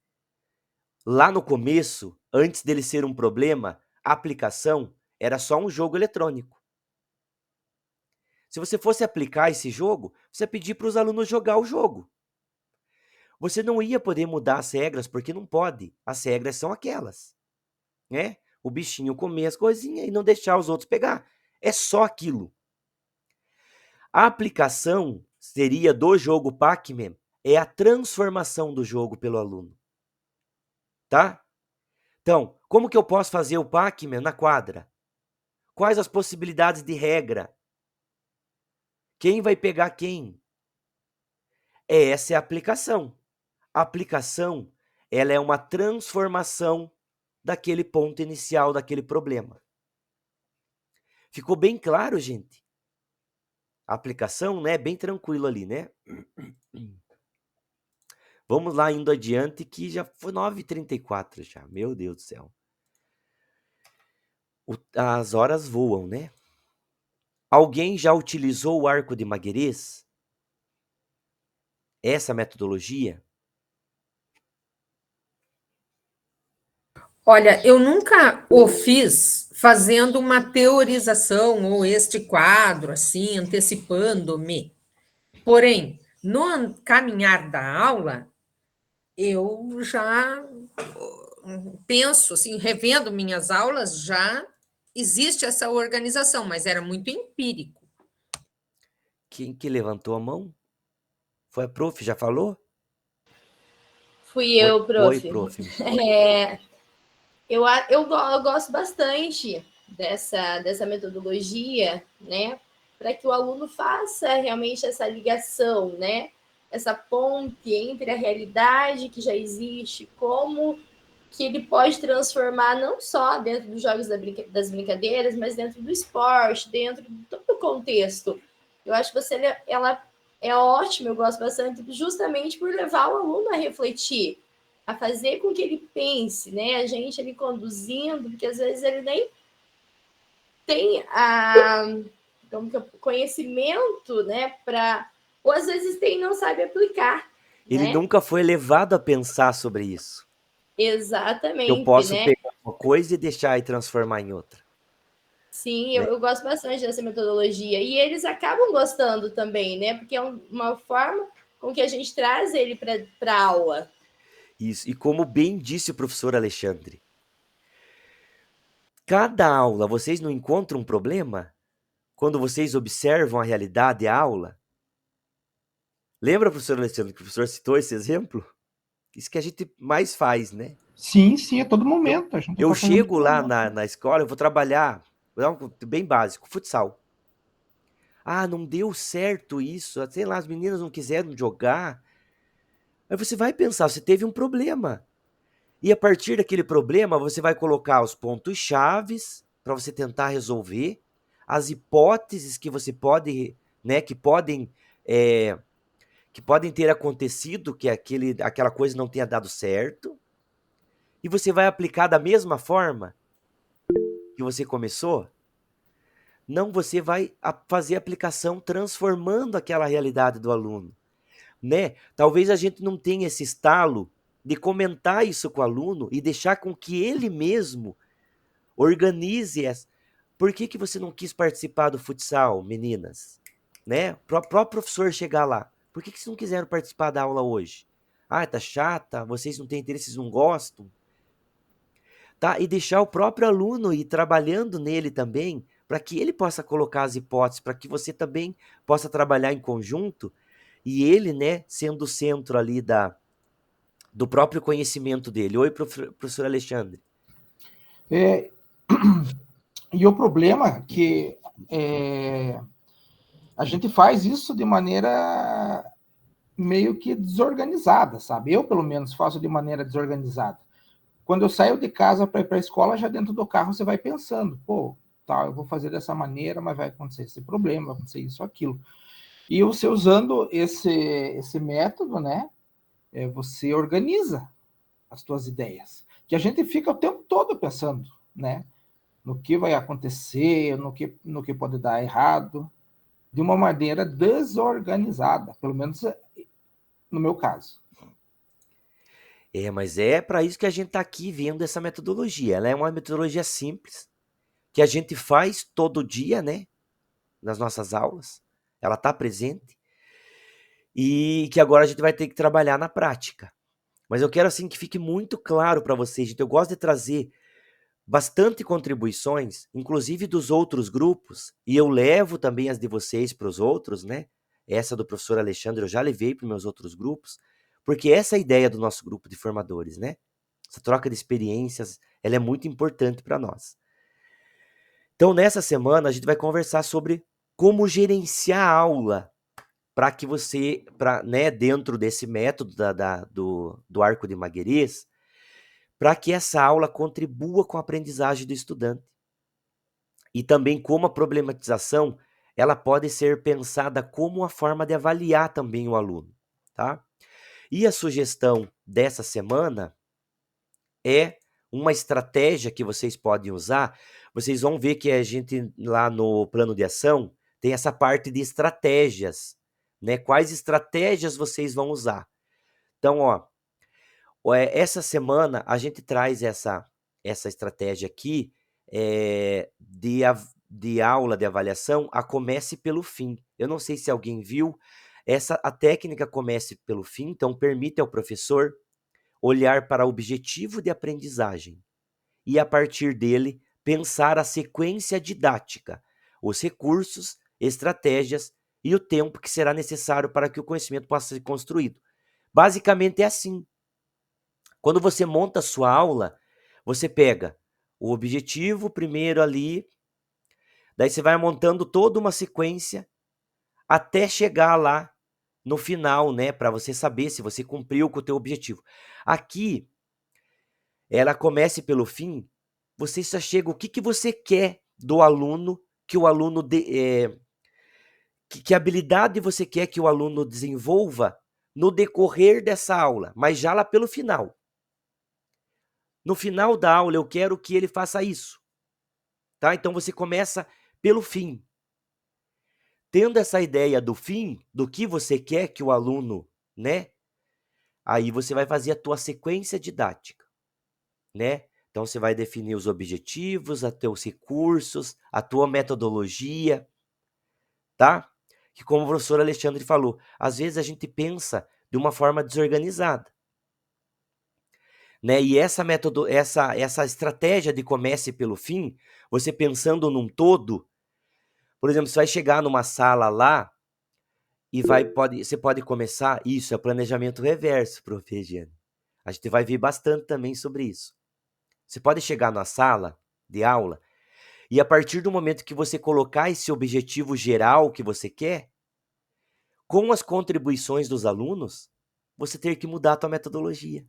lá no começo, antes dele ser um problema, a aplicação era só um jogo eletrônico. Se você fosse aplicar esse jogo, você ia pedir para os alunos jogar o jogo. Você não ia poder mudar as regras, porque não pode. As regras são aquelas, né? O bichinho comer as coisinhas e não deixar os outros pegar. É só aquilo. A aplicação seria do jogo Pac-Man, é a transformação do jogo pelo aluno. Tá? Então, como que eu posso fazer o Pac-Man na quadra? Quais as possibilidades de regra? Quem vai pegar quem? Essa é a aplicação. A aplicação, ela é uma transformação daquele ponto inicial, daquele problema. Ficou bem claro, gente? A aplicação, né, bem tranquilo ali, né? Vamos lá, indo adiante, que já foi 9h34 já. Meu Deus do céu. As horas voam, né? Alguém já utilizou o arco de Maguerez? Essa metodologia? Olha, eu nunca o fiz fazendo uma teorização ou este quadro, assim, antecipando-me. Porém, no caminhar da aula, eu já penso, assim, revendo minhas aulas, já existe essa organização, mas era muito empírico. Quem que levantou a mão? Foi a prof, já falou? Fui eu, prof. Oi, prof. Eu gosto bastante dessa metodologia, né? Para que o aluno faça realmente essa ligação, né? Essa ponte entre a realidade que já existe, como que ele pode transformar não só dentro dos jogos das brincadeiras, mas dentro do esporte, dentro de todo o contexto. Eu acho que ela é ótimo, eu gosto bastante, justamente por levar o aluno a refletir, a fazer com que ele pense, né? A gente ali conduzindo, porque às vezes ele nem tem conhecimento, né? Ou às vezes tem e não sabe aplicar. Ele né? nunca foi levado a pensar sobre isso. Exatamente. Eu posso né? pegar uma coisa e deixar e transformar em outra. Sim, eu gosto bastante dessa metodologia. E eles acabam gostando também, né? Porque é uma forma com que a gente traz ele para a aula. Isso. E como bem disse o professor Alexandre, cada aula vocês não encontram um problema quando vocês observam a realidade e a aula? Lembra, professor Alexandre, que o professor citou esse exemplo? Isso que a gente mais faz, né? Sim, a todo momento. Eu chego lá na escola, eu vou trabalhar, vou dar um bem básico, futsal. Ah, não deu certo isso, sei lá, as meninas não quiseram jogar. Aí você vai pensar, você teve um problema. E a partir daquele problema, você vai colocar os pontos chaves para você tentar resolver, as hipóteses que você pode, né, que podem ter acontecido, que aquela coisa não tenha dado certo, e você vai aplicar da mesma forma que você começou. Não, você vai fazer a aplicação transformando aquela realidade do aluno, né? Talvez a gente não tenha esse estalo de comentar isso com o aluno e deixar com que ele mesmo organize essa. Por que você não quis participar do futsal, meninas? Né? O próprio professor chegar lá. Por que vocês não quiseram participar da aula hoje? Ah, tá chata, vocês não têm interesse, vocês não gostam. Tá? E deixar o próprio aluno ir trabalhando nele também, para que ele possa colocar as hipóteses, para que você também possa trabalhar em conjunto, e ele, né, sendo o centro ali do próprio conhecimento dele. Oi, professor Alexandre. E o problema é que a gente faz isso de maneira meio que desorganizada, sabe? Eu, pelo menos, faço de maneira desorganizada. Quando eu saio de casa para ir para a escola, já dentro do carro você vai pensando, pô, tá, eu vou fazer dessa maneira, mas vai acontecer esse problema, vai acontecer isso, aquilo. E você usando esse método, né, você organiza as suas ideias, que a gente fica o tempo todo pensando, né, no que vai acontecer, no que pode dar errado, de uma maneira desorganizada, pelo menos no meu caso. Mas é para isso que a gente está aqui vendo essa metodologia. Ela é uma metodologia simples, que a gente faz todo dia, né? Nas nossas aulas. Ela está presente. E que agora a gente vai ter que trabalhar na prática. Mas eu quero assim que fique muito claro para vocês, gente. Eu gosto de trazer bastante contribuições, inclusive dos outros grupos, e eu levo também as de vocês para os outros, né? Essa do professor Alexandre eu já levei para os meus outros grupos, porque essa é a ideia do nosso grupo de formadores, né? Essa troca de experiências, ela é muito importante para nós. Então, nessa semana, a gente vai conversar sobre como gerenciar a aula para que você, né, dentro desse método do arco de Maguerês, para que essa aula contribua com a aprendizagem do estudante. E também como a problematização, ela pode ser pensada como uma forma de avaliar também o aluno, tá? E a sugestão dessa semana é uma estratégia que vocês podem usar. Vocês vão ver que a gente lá no plano de ação tem essa parte de estratégias, né? Quais estratégias vocês vão usar? Então, essa semana a gente traz essa estratégia aqui de aula de avaliação, a comece pelo fim. Eu não sei se alguém viu, a técnica comece pelo fim, então permite ao professor olhar para o objetivo de aprendizagem e, a partir dele, pensar a sequência didática, os recursos, estratégias e o tempo que será necessário para que o conhecimento possa ser construído. Basicamente é assim. Quando você monta a sua aula, você pega o objetivo primeiro ali, daí você vai montando toda uma sequência até chegar lá no final, né, para você saber se você cumpriu com o teu objetivo. Aqui, ela comece pelo fim, você só chega o que você quer do aluno, que o aluno que habilidade você quer que o aluno desenvolva no decorrer dessa aula, mas já lá pelo final. No final da aula, eu quero que ele faça isso. Tá? Então, você começa pelo fim. Tendo essa ideia do fim, do que você quer que o aluno, né? Aí você vai fazer a tua sequência didática, né? Então, você vai definir os objetivos, os teus recursos, a tua metodologia, tá? Que como o professor Alexandre falou, às vezes a gente pensa de uma forma desorganizada, né? E essa estratégia de comece pelo fim, você pensando num todo, por exemplo, você vai chegar numa sala lá e você pode começar, isso é planejamento reverso, Prof. Regiane. A gente vai ver bastante também sobre isso. Você pode chegar na sala de aula e a partir do momento que você colocar esse objetivo geral que você quer, com as contribuições dos alunos, você ter que mudar a tua metodologia.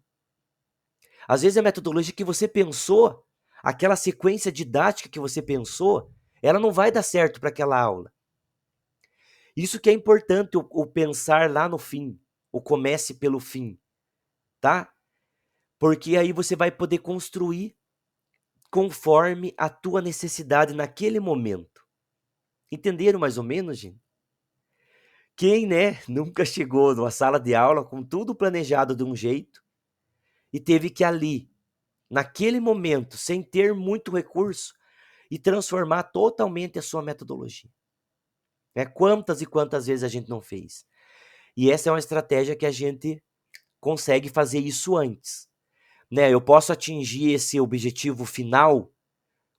Às vezes a metodologia que você pensou, aquela sequência didática que você pensou, ela não vai dar certo para aquela aula. Isso que é importante, o pensar lá no fim, o comece pelo fim, tá? Porque aí você vai poder construir conforme a tua necessidade naquele momento. Entenderam mais ou menos, gente? Quem, né, nunca chegou numa sala de aula com tudo planejado de um jeito e teve que ali, naquele momento, sem ter muito recurso, e transformar totalmente a sua metodologia. Quantas e quantas vezes a gente não fez? E essa é uma estratégia que a gente consegue fazer isso antes. Né? Eu posso atingir esse objetivo final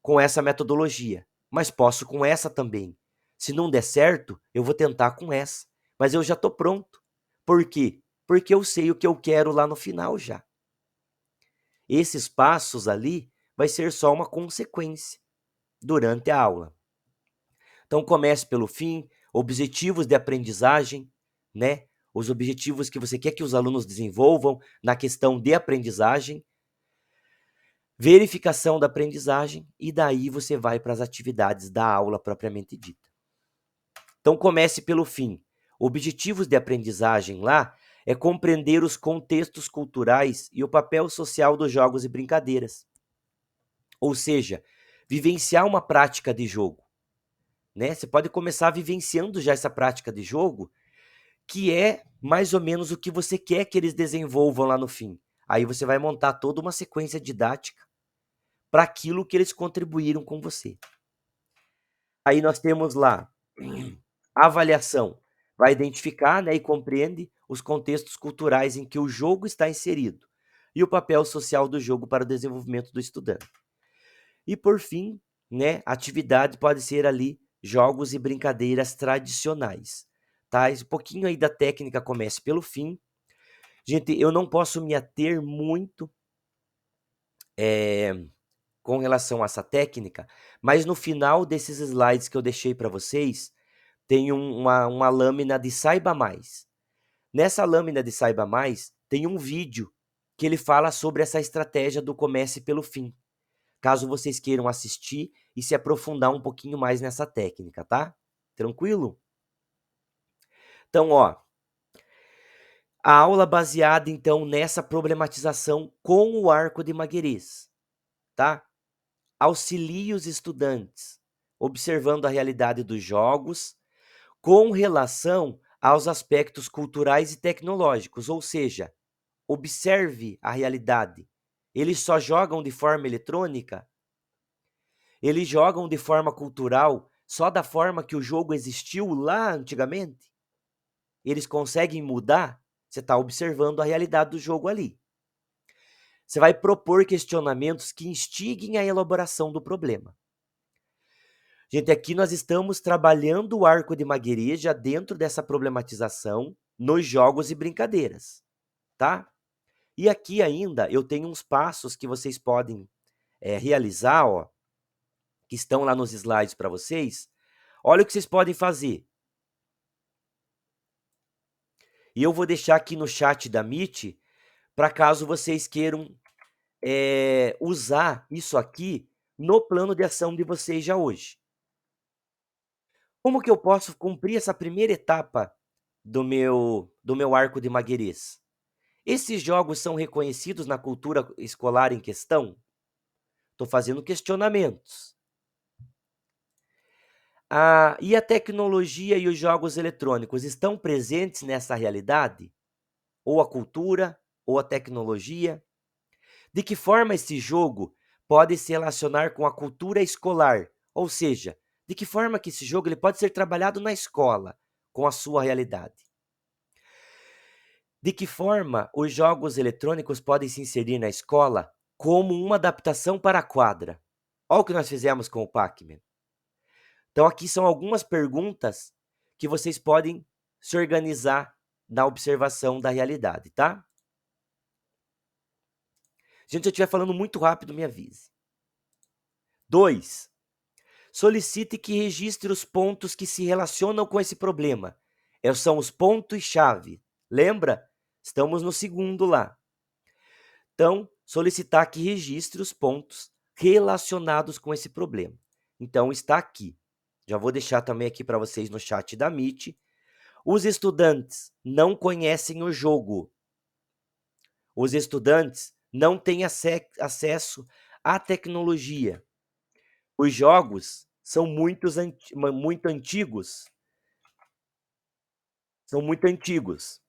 com essa metodologia, mas posso com essa também. Se não der certo, eu vou tentar com essa. Mas eu já estou pronto. Por quê? Porque eu sei o que eu quero lá no final já. Esses passos ali vai ser só uma consequência durante a aula. Então comece pelo fim, objetivos de aprendizagem, né? Os objetivos que você quer que os alunos desenvolvam na questão de aprendizagem, verificação da aprendizagem e daí você vai para as atividades da aula propriamente dita. Então comece pelo fim. Objetivos de aprendizagem lá é compreender os contextos culturais e o papel social dos jogos e brincadeiras. Ou seja, vivenciar uma prática de jogo. Né? Você pode começar vivenciando já essa prática de jogo, que é mais ou menos o que você quer que eles desenvolvam lá no fim. Aí você vai montar toda uma sequência didática para aquilo que eles contribuíram com você. Aí nós temos lá a avaliação. Vai identificar, né, e compreende os contextos culturais em que o jogo está inserido e o papel social do jogo para o desenvolvimento do estudante. E por fim, né, a atividade pode ser ali jogos e brincadeiras tradicionais. Tá? Um pouquinho aí da técnica comece pelo fim. Gente, eu não posso me ater muito com relação a essa técnica, mas no final desses slides que eu deixei para vocês, tem uma lâmina de Saiba Mais. Nessa lâmina de Saiba Mais, tem um vídeo que ele fala sobre essa estratégia do comece pelo fim. Caso vocês queiram assistir e se aprofundar um pouquinho mais nessa técnica, tá? Tranquilo? Então, ó, a aula baseada, então, nessa problematização com o arco de Maguerês, tá? Auxilie os estudantes, observando a realidade dos jogos com relação aos aspectos culturais e tecnológicos, ou seja, observe a realidade. Eles só jogam de forma eletrônica? Eles jogam de forma cultural só da forma que o jogo existiu lá antigamente? Eles conseguem mudar? Você está observando a realidade do jogo ali. Você vai propor questionamentos que instiguem a elaboração do problema. Gente, aqui nós estamos trabalhando o arco de Maguerês já dentro dessa problematização nos jogos e brincadeiras, tá? E aqui ainda eu tenho uns passos que vocês podem realizar, ó, que estão lá nos slides para vocês. Olha o que vocês podem fazer. E eu vou deixar aqui no chat da Meet, para caso vocês queiram usar isso aqui no plano de ação de vocês já hoje. Como que eu posso cumprir essa primeira etapa do meu arco de Maguerês? Esses jogos são reconhecidos na cultura escolar em questão? Estou fazendo questionamentos. E a tecnologia e os jogos eletrônicos estão presentes nessa realidade? Ou a cultura, ou a tecnologia? De que forma esse jogo pode se relacionar com a cultura escolar? Ou seja, de que forma que esse jogo ele pode ser trabalhado na escola com a sua realidade? De que forma os jogos eletrônicos podem se inserir na escola como uma adaptação para a quadra? Olha o que nós fizemos com o Pac-Man. Então, aqui são algumas perguntas que vocês podem se organizar na observação da realidade, tá? Gente, se eu estiver falando muito rápido, me avise. 2. Solicite que registre os pontos que se relacionam com esse problema. São os pontos-chave. Lembra? Estamos no segundo lá. Então, solicitar que registre os pontos relacionados com esse problema. Então, está aqui. Já vou deixar também aqui para vocês no chat da Meet. Os estudantes não conhecem o jogo. Os estudantes não têm acesso à tecnologia. Os jogos são muito antigos. São muito antigos.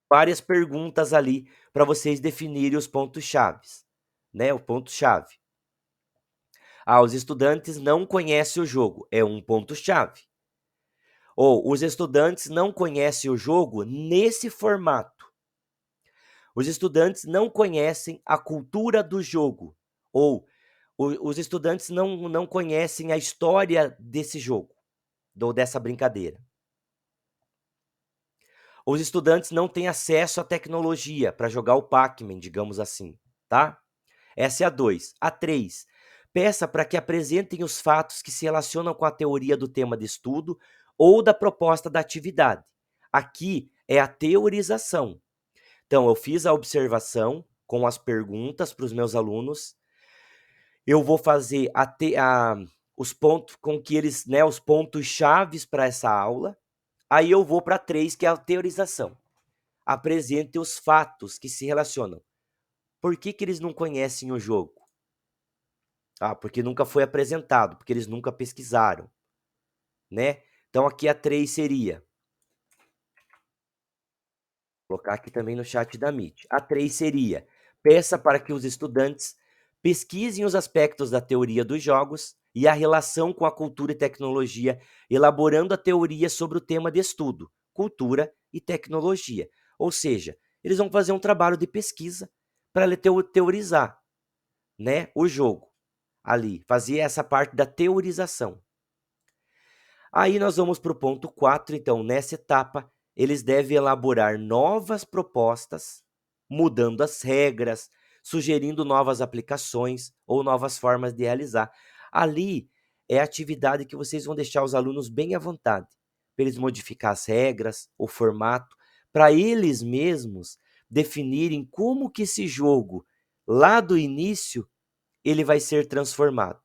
Várias perguntas ali para vocês definirem os pontos-chave, né? O ponto-chave. Os estudantes não conhecem o jogo. É um ponto-chave. Ou os estudantes não conhecem o jogo nesse formato. Os estudantes não conhecem a cultura do jogo. Ou os estudantes não conhecem a história desse jogo, ou dessa brincadeira. Os estudantes não têm acesso à tecnologia para jogar o Pac-Man, digamos assim, tá? Essa é a 2. A 3. Peça para que apresentem os fatos que se relacionam com a teoria do tema de estudo ou da proposta da atividade. Aqui é a teorização. Então, eu fiz a observação com as perguntas para os meus alunos. Eu vou fazer os pontos com que eles, né, os pontos chaves para essa aula. Aí eu vou para 3, que é a teorização. Apresente os fatos que se relacionam. Por que eles não conhecem o jogo? Porque nunca foi apresentado, porque eles nunca pesquisaram, né? Então aqui a 3 seria, vou colocar aqui também no chat da Meet. A 3 seria, peça para que os estudantes pesquisem os aspectos da teoria dos jogos e a relação com a cultura e tecnologia, elaborando a teoria sobre o tema de estudo, cultura e tecnologia. Ou seja, eles vão fazer um trabalho de pesquisa para teorizar, né, o jogo. Ali, fazer essa parte da teorização. Aí nós vamos para o ponto 4, então, nessa etapa, eles devem elaborar novas propostas, mudando as regras, sugerindo novas aplicações ou novas formas de realizar. Ali é a atividade que vocês vão deixar os alunos bem à vontade, para eles modificar as regras, o formato, para eles mesmos definirem como que esse jogo, lá do início, ele vai ser transformado.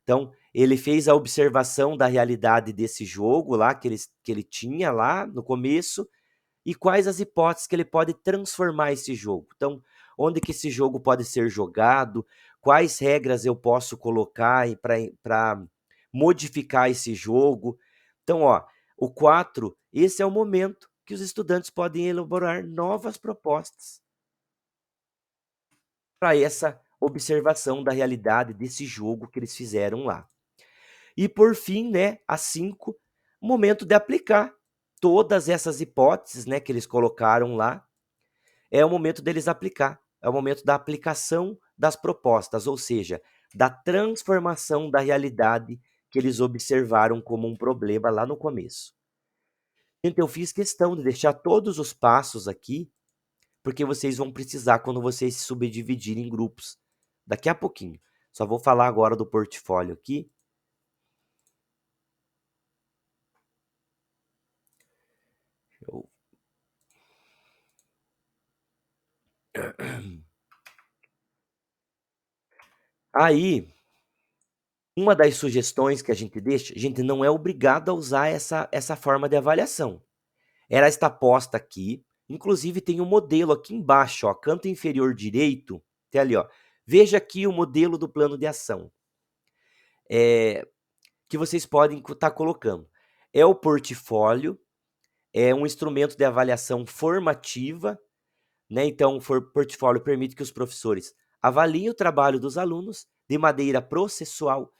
Então, ele fez a observação da realidade desse jogo lá, que ele tinha lá no começo, e quais as hipóteses que ele pode transformar esse jogo. Então, onde que esse jogo pode ser jogado, quais regras eu posso colocar para modificar esse jogo. Então, o 4, esse é o momento que os estudantes podem elaborar novas propostas para essa observação da realidade desse jogo que eles fizeram lá. E por fim, né, a 5, momento de aplicar todas essas hipóteses, né, que eles colocaram lá. É o momento deles aplicar, é o momento da aplicação das propostas, ou seja, da transformação da realidade que eles observaram como um problema lá no começo. Então, eu fiz questão de deixar todos os passos aqui, porque vocês vão precisar quando vocês se subdividirem em grupos. Daqui a pouquinho. Só vou falar agora do portfólio aqui. Aí, Uma das sugestões que a gente deixa, a gente não é obrigado a usar essa forma de avaliação. Ela está posta aqui, inclusive tem um modelo aqui embaixo, ó, canto inferior direito, tem ali, ó. Veja aqui o modelo do plano de ação que vocês podem estar colocando. É o portfólio, é um instrumento de avaliação formativa, né? Então, o portfólio permite que os professores avaliem o trabalho dos alunos de maneira processual,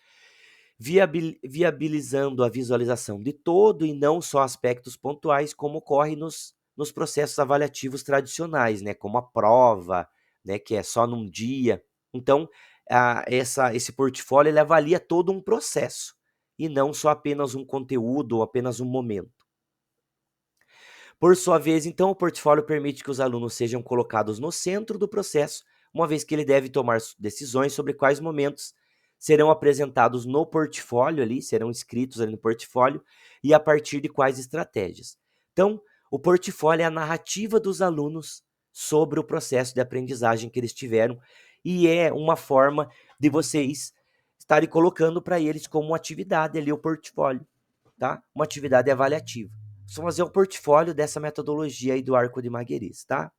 viabilizando a visualização de todo e não só aspectos pontuais, como ocorre nos processos avaliativos tradicionais, né? Como a prova, né? Que é só num dia. Então, esse portfólio ele avalia todo um processo e não só apenas um conteúdo ou apenas um momento. Por sua vez, então, o portfólio permite que os alunos sejam colocados no centro do processo, uma vez que ele deve tomar decisões sobre quais momentos serão apresentados no portfólio ali, serão escritos ali no portfólio, e a partir de quais estratégias. Então, o portfólio é a narrativa dos alunos sobre o processo de aprendizagem que eles tiveram, e é uma forma de vocês estarem colocando para eles como atividade ali o portfólio, tá? Uma atividade avaliativa. Vamos fazer o portfólio dessa metodologia aí do Arco de Marguerite, tá?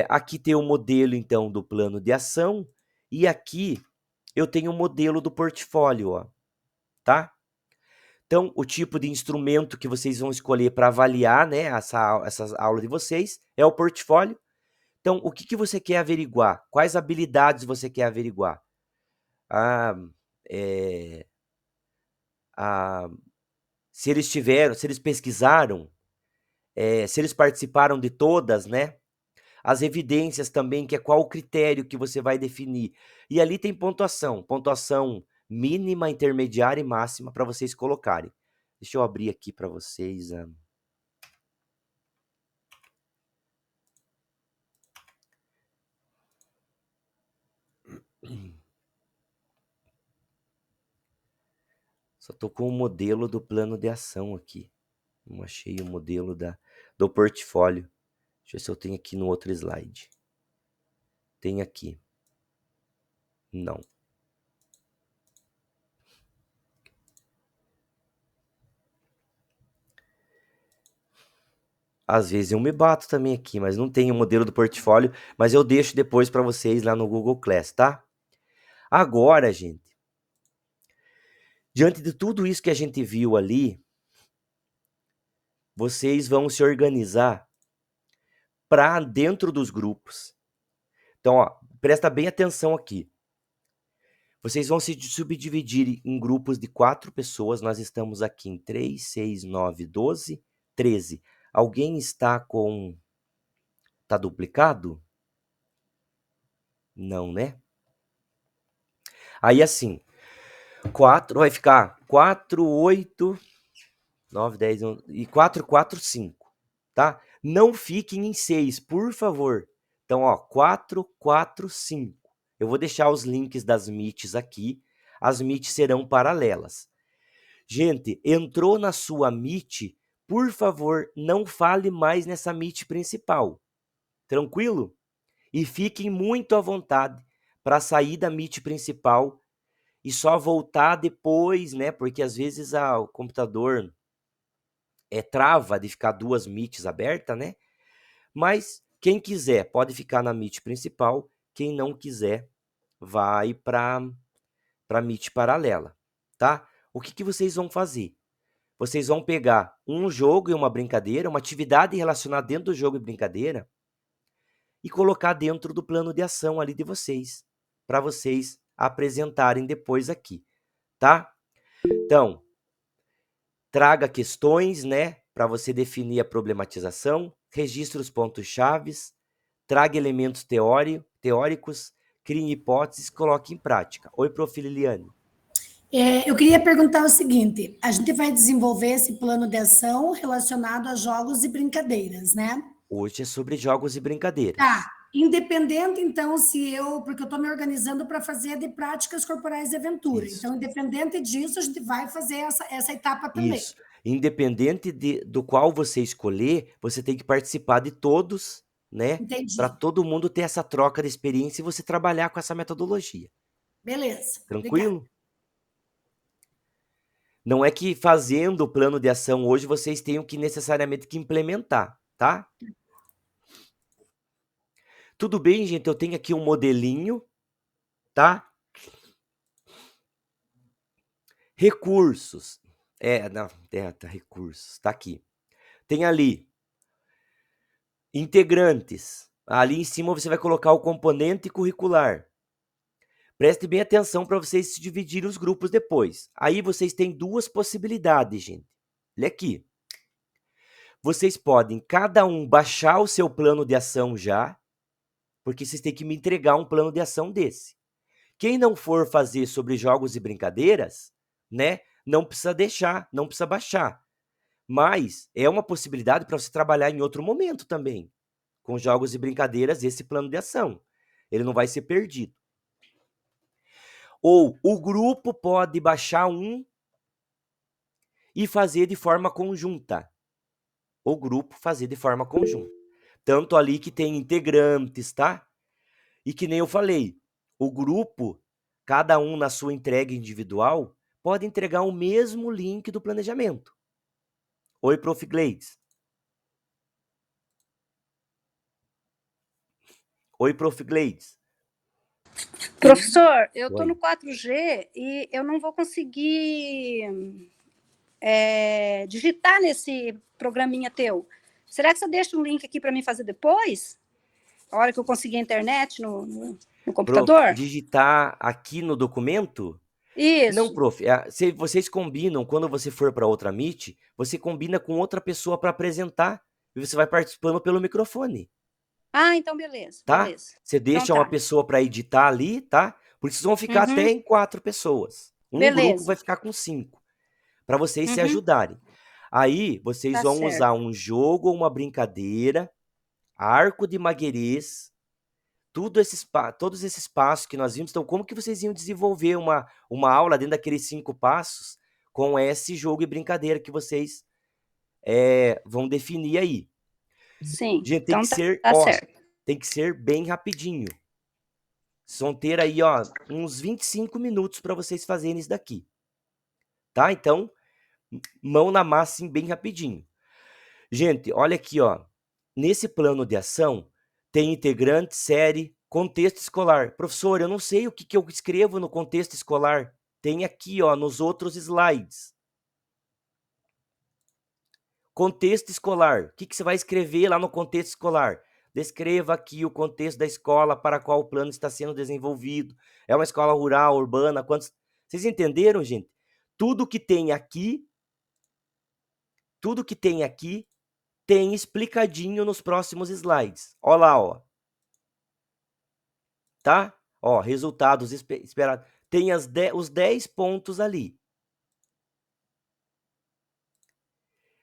Aqui tem o modelo, então, do plano de ação, e aqui eu tenho o modelo do portfólio, ó, tá? Então, o tipo de instrumento que vocês vão escolher para avaliar, né, essa aula de vocês é o portfólio. Então, o que você quer averiguar? Quais habilidades você quer averiguar? Se eles pesquisaram, se eles participaram de todas, né? As evidências também, que é qual o critério que você vai definir. E ali tem pontuação mínima, intermediária e máxima para vocês colocarem. Deixa eu abrir aqui para vocês. Só tô com o modelo do plano de ação aqui. Não achei o modelo do portfólio. Deixa eu ver se eu tenho aqui no outro slide. Tem aqui. Não. Às vezes eu me bato também aqui, mas não tem o modelo do portfólio, mas eu deixo depois para vocês lá no Google Class, tá? Agora, gente, diante de tudo isso que a gente viu ali, vocês vão se organizar para dentro dos grupos. Então, ó, presta bem atenção aqui. Vocês vão se subdividir em grupos de 4 pessoas. Nós estamos aqui em 3, 6, 9, 12, 13. Alguém está com... Tá duplicado? Não, né? Aí, assim, 4 vai ficar 4, 8, 9, 10, 11, e 4, 4, 5, tá? Não fiquem em 6, por favor. Então, ó, 4, 4, 5. Eu vou deixar os links das Meets aqui. As Meets serão paralelas. Gente, entrou na sua Meet, por favor, não fale mais nessa Meet principal. Tranquilo? E fiquem muito à vontade para sair da Meet principal e só voltar depois, né? Porque às vezes o computador trava de ficar 2 Meets abertas, né? Mas quem quiser pode ficar na Meet principal. Quem não quiser, vai para Meet paralela, tá? O que vocês vão fazer? Vocês vão pegar um jogo e uma brincadeira, uma atividade relacionada dentro do jogo e brincadeira, e colocar dentro do plano de ação ali de vocês, para vocês apresentarem depois aqui, tá? Então, traga questões, né, para você definir a problematização, registre os pontos-chave, traga elementos teóricos, crie hipóteses, coloque em prática. Oi, prof. Liliane. Eu queria perguntar o seguinte, a gente vai desenvolver esse plano de ação relacionado a jogos e brincadeiras, né? Hoje é sobre jogos e brincadeiras. Tá, independente, então, porque eu estou me organizando para fazer de práticas corporais de aventura. Isso. Então, independente disso, a gente vai fazer essa etapa também. Isso. Independente do qual você escolher, você tem que participar de todos, né? Para todo mundo ter essa troca de experiência e você trabalhar com essa metodologia. Beleza. Obrigada. Tranquilo? Não é que fazendo o plano de ação hoje vocês tenham que necessariamente que implementar, tá? Tudo bem, gente? Eu tenho aqui um modelinho, tá? Recursos. Tá, recursos. Tá aqui. Tem ali integrantes. Ali em cima você vai colocar o componente curricular. Preste bem atenção para vocês se dividirem os grupos depois. Aí vocês têm duas possibilidades, gente. Olha aqui. Vocês podem, cada um, baixar o seu plano de ação já, porque vocês têm que me entregar um plano de ação desse. Quem não for fazer sobre jogos e brincadeiras, né, não precisa deixar, não precisa baixar. Mas é uma possibilidade para você trabalhar em outro momento também, com jogos e brincadeiras, esse plano de ação. Ele não vai ser perdido. Ou o grupo pode baixar um e fazer de forma conjunta. O grupo fazer de forma conjunta. Tanto ali que tem integrantes, tá? E que nem eu falei, o grupo, cada um na sua entrega individual, pode entregar o mesmo link do planejamento. Oi, Prof. Gleides. Oi, Prof. Gleides. Professor, eu estou Oi. no 4G e eu não vou conseguir digitar nesse programinha teu. Será que você deixa um link aqui para mim fazer depois? A hora que eu conseguir a internet no computador? Prof, digitar aqui no documento? Isso. Não, prof. Se vocês combinam, quando você for para outra Meet, você combina com outra pessoa para apresentar e você vai participando pelo microfone. Ah, então beleza. Tá? Beleza. Você deixa Então tá. uma pessoa para editar ali, tá? Porque vocês vão ficar até em 4 pessoas. Um Beleza. grupo vai ficar com 5. Para vocês se Uhum. ajudarem. Aí, vocês Tá vão certo. usar um jogo ou uma brincadeira, arco de maguerês, todos esses passos que nós vimos. Então, como que vocês iam desenvolver uma aula dentro daqueles 5 passos com esse jogo e brincadeira que vocês vão definir aí? Sim. Gente, tem Então que tá, ser, tá ó, certo. tem que ser bem rapidinho. Vocês vão ter aí, ó, uns 25 minutos para vocês fazerem isso daqui. Tá? Então, mão na massa, assim, bem rapidinho. Gente, olha aqui, ó. Nesse plano de ação, tem integrante, série, contexto escolar. Professor, eu não sei o que eu escrevo no contexto escolar. Tem aqui, ó, nos outros slides. Contexto escolar. O que você vai escrever lá no contexto escolar? Descreva aqui o contexto da escola para a qual o plano está sendo desenvolvido. É uma escola rural, urbana? Quantos... Vocês entenderam, gente? Tudo que tem aqui tem explicadinho nos próximos slides. Olha lá, ó. Tá? Ó, resultados esperados. Tem os 10 pontos ali.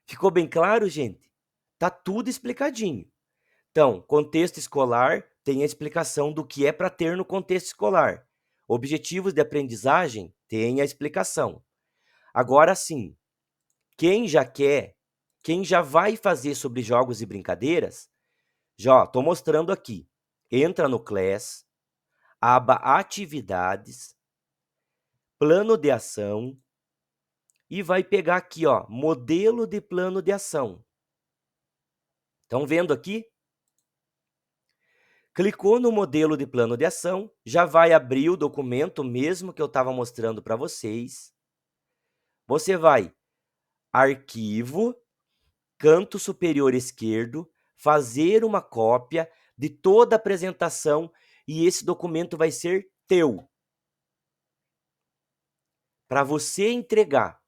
Ficou bem claro, gente? Tá tudo explicadinho. Então, contexto escolar tem a explicação do que é para ter no contexto escolar. Objetivos de aprendizagem tem a explicação. Agora sim, quem já vai fazer sobre jogos e brincadeiras, já estou mostrando aqui. Entra no Class, aba Atividades, Plano de Ação e vai pegar aqui, ó, Modelo de Plano de Ação. Estão vendo aqui? Clicou no modelo de plano de ação, já vai abrir o documento mesmo que eu estava mostrando para vocês. Você vai, arquivo, canto superior esquerdo, fazer uma cópia de toda a apresentação e esse documento vai ser teu. Para você entregar.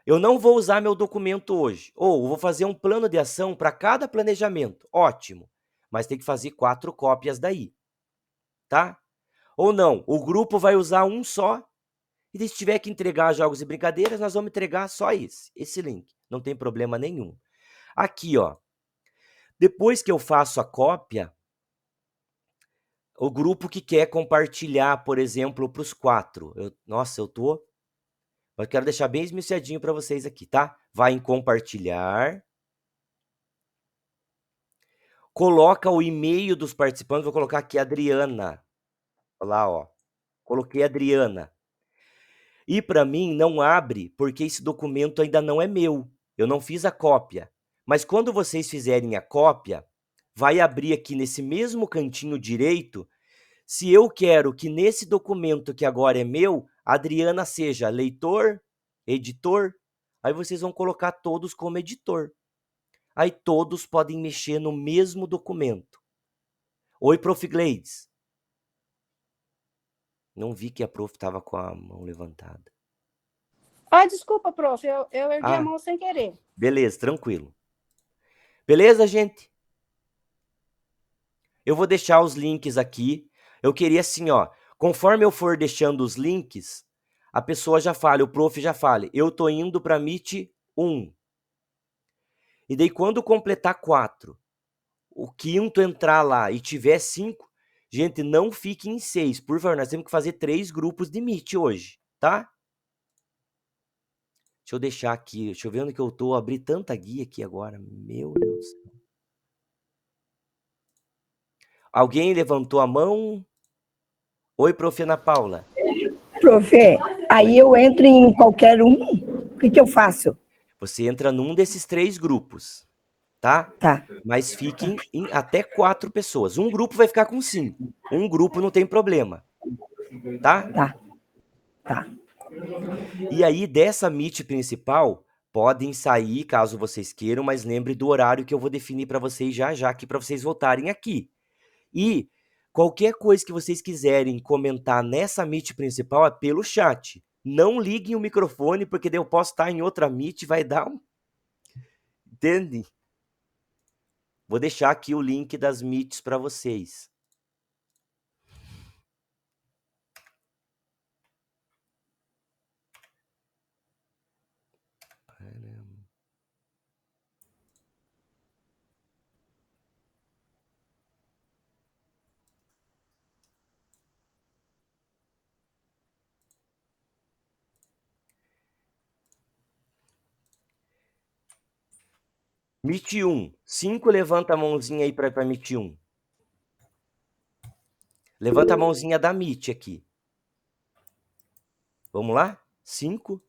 Eu não vou usar meu documento hoje, ou vou fazer um plano de ação para cada planejamento. Ótimo, mas tem que fazer 4 cópias daí. Tá? Ou não, o grupo vai usar um só, e se tiver que entregar jogos e brincadeiras, nós vamos entregar só esse link, não tem problema nenhum. Aqui, ó, depois que eu faço a cópia, o grupo que quer compartilhar, por exemplo, para os 4, eu quero deixar bem esmiuçadinho para vocês aqui, tá? Vai em compartilhar, coloca o e-mail dos participantes, vou colocar aqui Adriana. Olha lá, ó. Coloquei Adriana. E para mim não abre, porque esse documento ainda não é meu. Eu não fiz a cópia. Mas quando vocês fizerem a cópia, vai abrir aqui nesse mesmo cantinho direito. Se eu quero que nesse documento que agora é meu, a Adriana seja leitor, editor, aí vocês vão colocar todos como editor. Aí todos podem mexer no mesmo documento. Oi, Prof. Gleides. Não vi que a prof estava com a mão levantada. Ah, desculpa, prof, eu ergui a mão sem querer. Beleza, tranquilo. Beleza, gente? Eu vou deixar os links aqui. Eu queria assim, ó, conforme eu for deixando os links, a pessoa já fale, o prof já fale, eu tô indo para Meet 1. E daí quando completar 4, o quinto entrar lá e tiver 5, gente, não fique em 6, por favor, nós temos que fazer 3 grupos de Meet hoje, tá? Deixa eu deixar aqui, deixa eu ver onde que eu tô, abri tanta guia aqui agora, meu Deus do céu. Alguém levantou a mão? Oi, prof. Ana Paula. Prof, aí eu entro em qualquer um, o que eu faço? Você entra num desses 3 grupos, tá? Tá. Mas fiquem em até 4 pessoas. Um grupo vai ficar com 5. Um grupo não tem problema, tá? Tá. E aí, dessa Meet principal, podem sair, caso vocês queiram, mas lembre do horário que eu vou definir para vocês já aqui, para vocês voltarem aqui. E qualquer coisa que vocês quiserem comentar nessa Meet principal é pelo chat. Não liguem o microfone, porque daí eu posso estar em outra Meet, vai dar um... Entende? Vou deixar aqui o link das Meets para vocês. Meet 1. 5 levanta a mãozinha aí para Meet 1. Levanta a mãozinha da Meet aqui. Vamos lá? 5.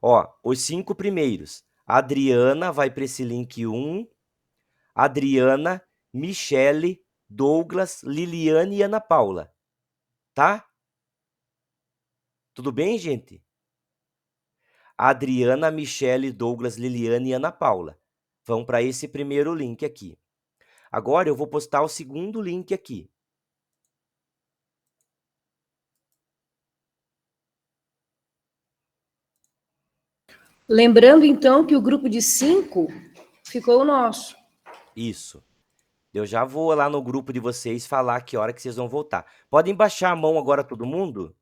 Ó, os 5 primeiros. A Adriana vai para esse link 1. Adriana, Michele, Douglas, Liliane e Ana Paula. Tá? Tudo bem, gente? Adriana, Michele, Douglas, Liliane e Ana Paula. Vão para esse primeiro link aqui. Agora eu vou postar o segundo link aqui. Lembrando, então, que o grupo de 5 ficou o nosso. Isso. Eu já vou lá no grupo de vocês falar que hora que vocês vão voltar. Podem baixar a mão agora todo mundo?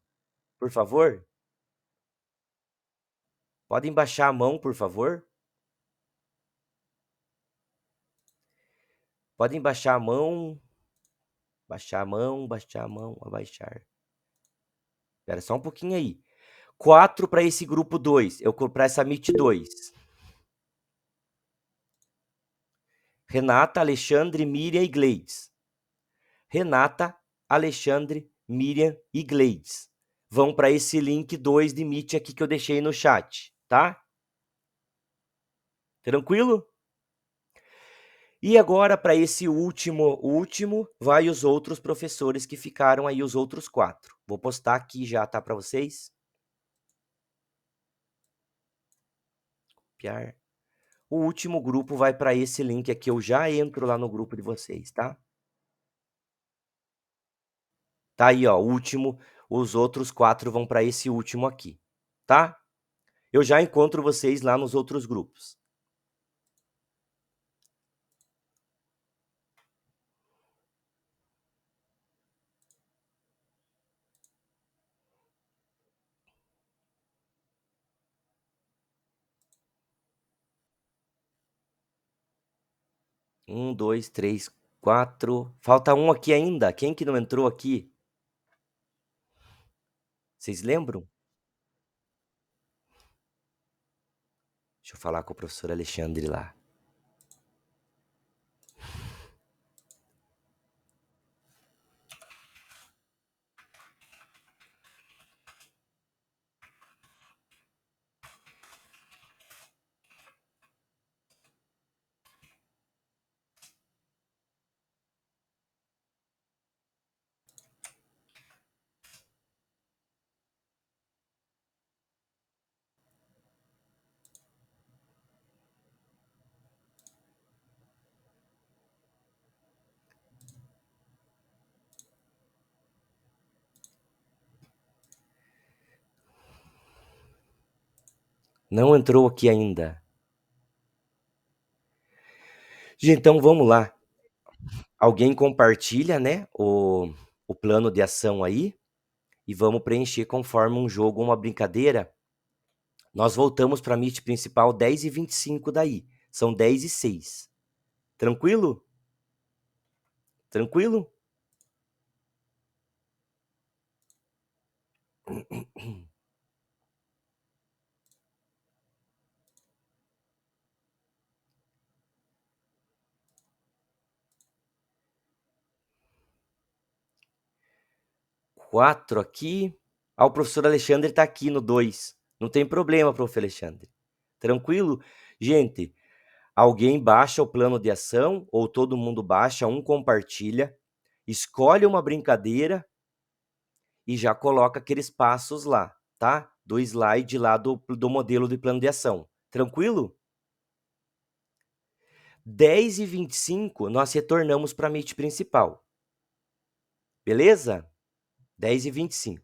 Por favor? Podem baixar a mão, por favor? Podem baixar a mão. Baixar a mão, baixar a mão, abaixar. Espera só um pouquinho aí. 4 para esse grupo 2. Para essa Meet 2. Renata, Alexandre, Miriam e Gleides. Renata, Alexandre, Miriam e Gleides. Vão para esse link 2 de Meet aqui que eu deixei no chat, tá? Tranquilo? E agora, para esse último, vai os outros professores que ficaram aí, os outros 4. Vou postar aqui já, tá, para vocês? Copiar. O último grupo vai para esse link aqui, eu já entro lá no grupo de vocês, tá? Tá aí, ó, último, os outros 4 vão para esse último aqui, tá? Eu já encontro vocês lá nos outros grupos. Um, 2, 3, 4. Falta um aqui ainda. Quem que não entrou aqui? Vocês lembram? Deixa eu falar com o professor Alexandre lá. Não entrou aqui ainda. Gente, então vamos lá. Alguém compartilha, né, o plano de ação aí e vamos preencher conforme um jogo ou uma brincadeira. Nós voltamos para a Meet principal 10h25 daí. São 10h06. Tranquilo? Tranquilo? Quatro aqui. Ah, o professor Alexandre está aqui no 2. Não tem problema, prof. Alexandre. Tranquilo? Gente, alguém baixa o plano de ação ou todo mundo baixa, um compartilha, escolhe uma brincadeira e já coloca aqueles passos lá, tá? Do slide lá do modelo de plano de ação. Tranquilo? 10h25 nós retornamos para a Meet principal. Beleza? 10h25.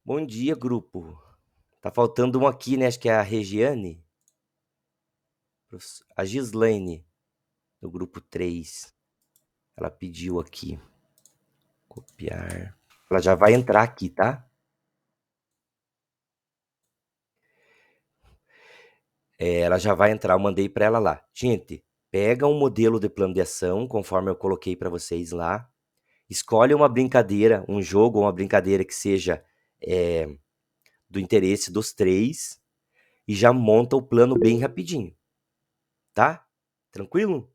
Bom dia, grupo. Tá faltando um aqui, né? Acho que é a Regiane. A Gislaine, do grupo 3. Ela pediu aqui. Copiar. Ela já vai entrar aqui, tá? Ela já vai entrar, eu mandei para ela lá. Gente, pega um modelo de plano de ação, conforme eu coloquei para vocês lá. Escolhe uma brincadeira, um jogo ou uma brincadeira que seja do interesse dos 3 e já monta o plano bem rapidinho, tá? Tranquilo?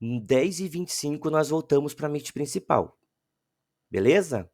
10h25 nós voltamos para a Meet principal. Beleza?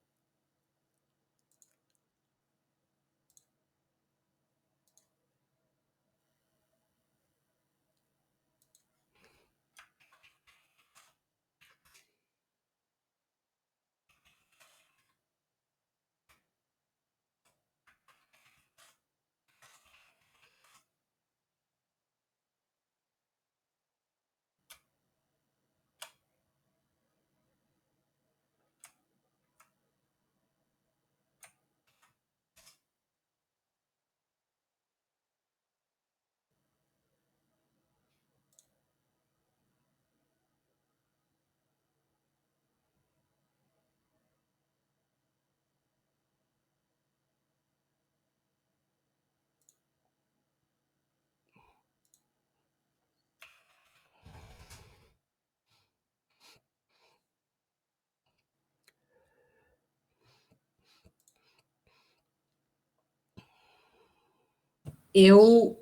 Eu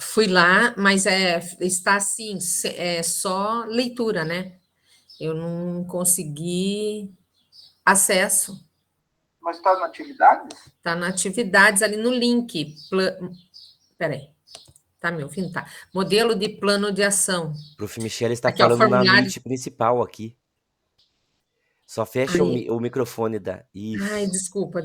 fui lá, mas está assim, é só leitura, né? Eu não consegui acesso. Mas está na atividades? Está na atividades ali no link. Peraí. Tá me ouvindo? Tá. Modelo de plano de ação. Prof. Michele está Aqui, ó, falando na formulário. Meet principal aqui. Só fecha Ai. o microfone da... Isso. Ai, desculpa.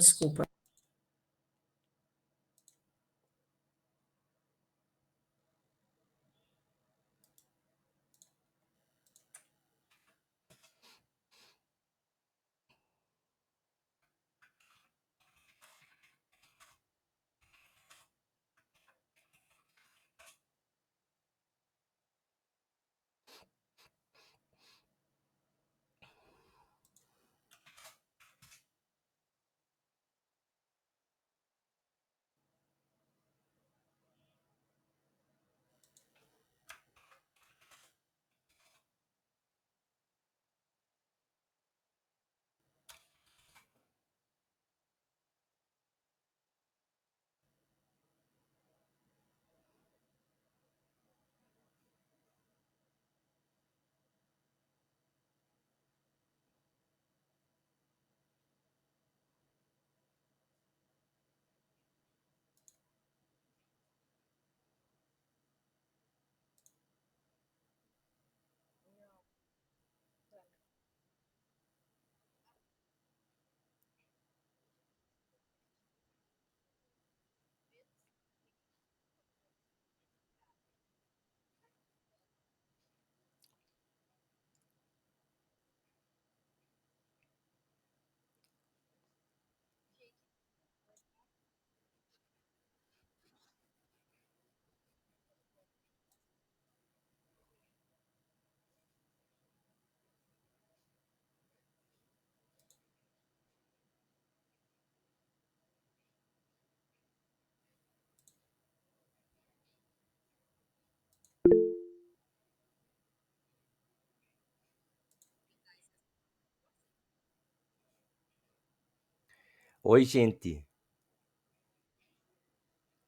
Oi, gente.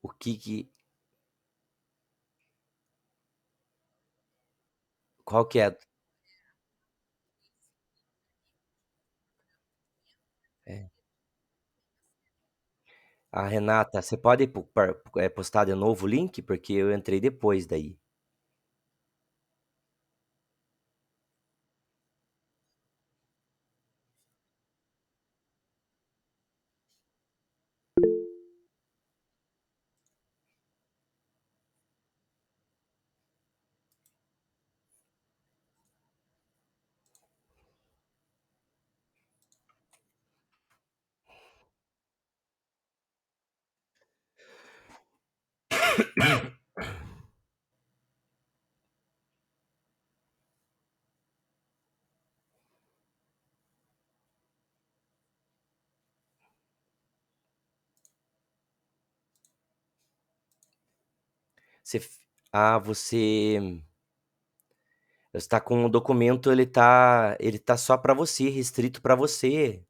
O que qual que é? É. A Renata, você pode postar de novo o link? Porque eu entrei depois daí. Você você está com o documento, ele tá só para você, restrito para você,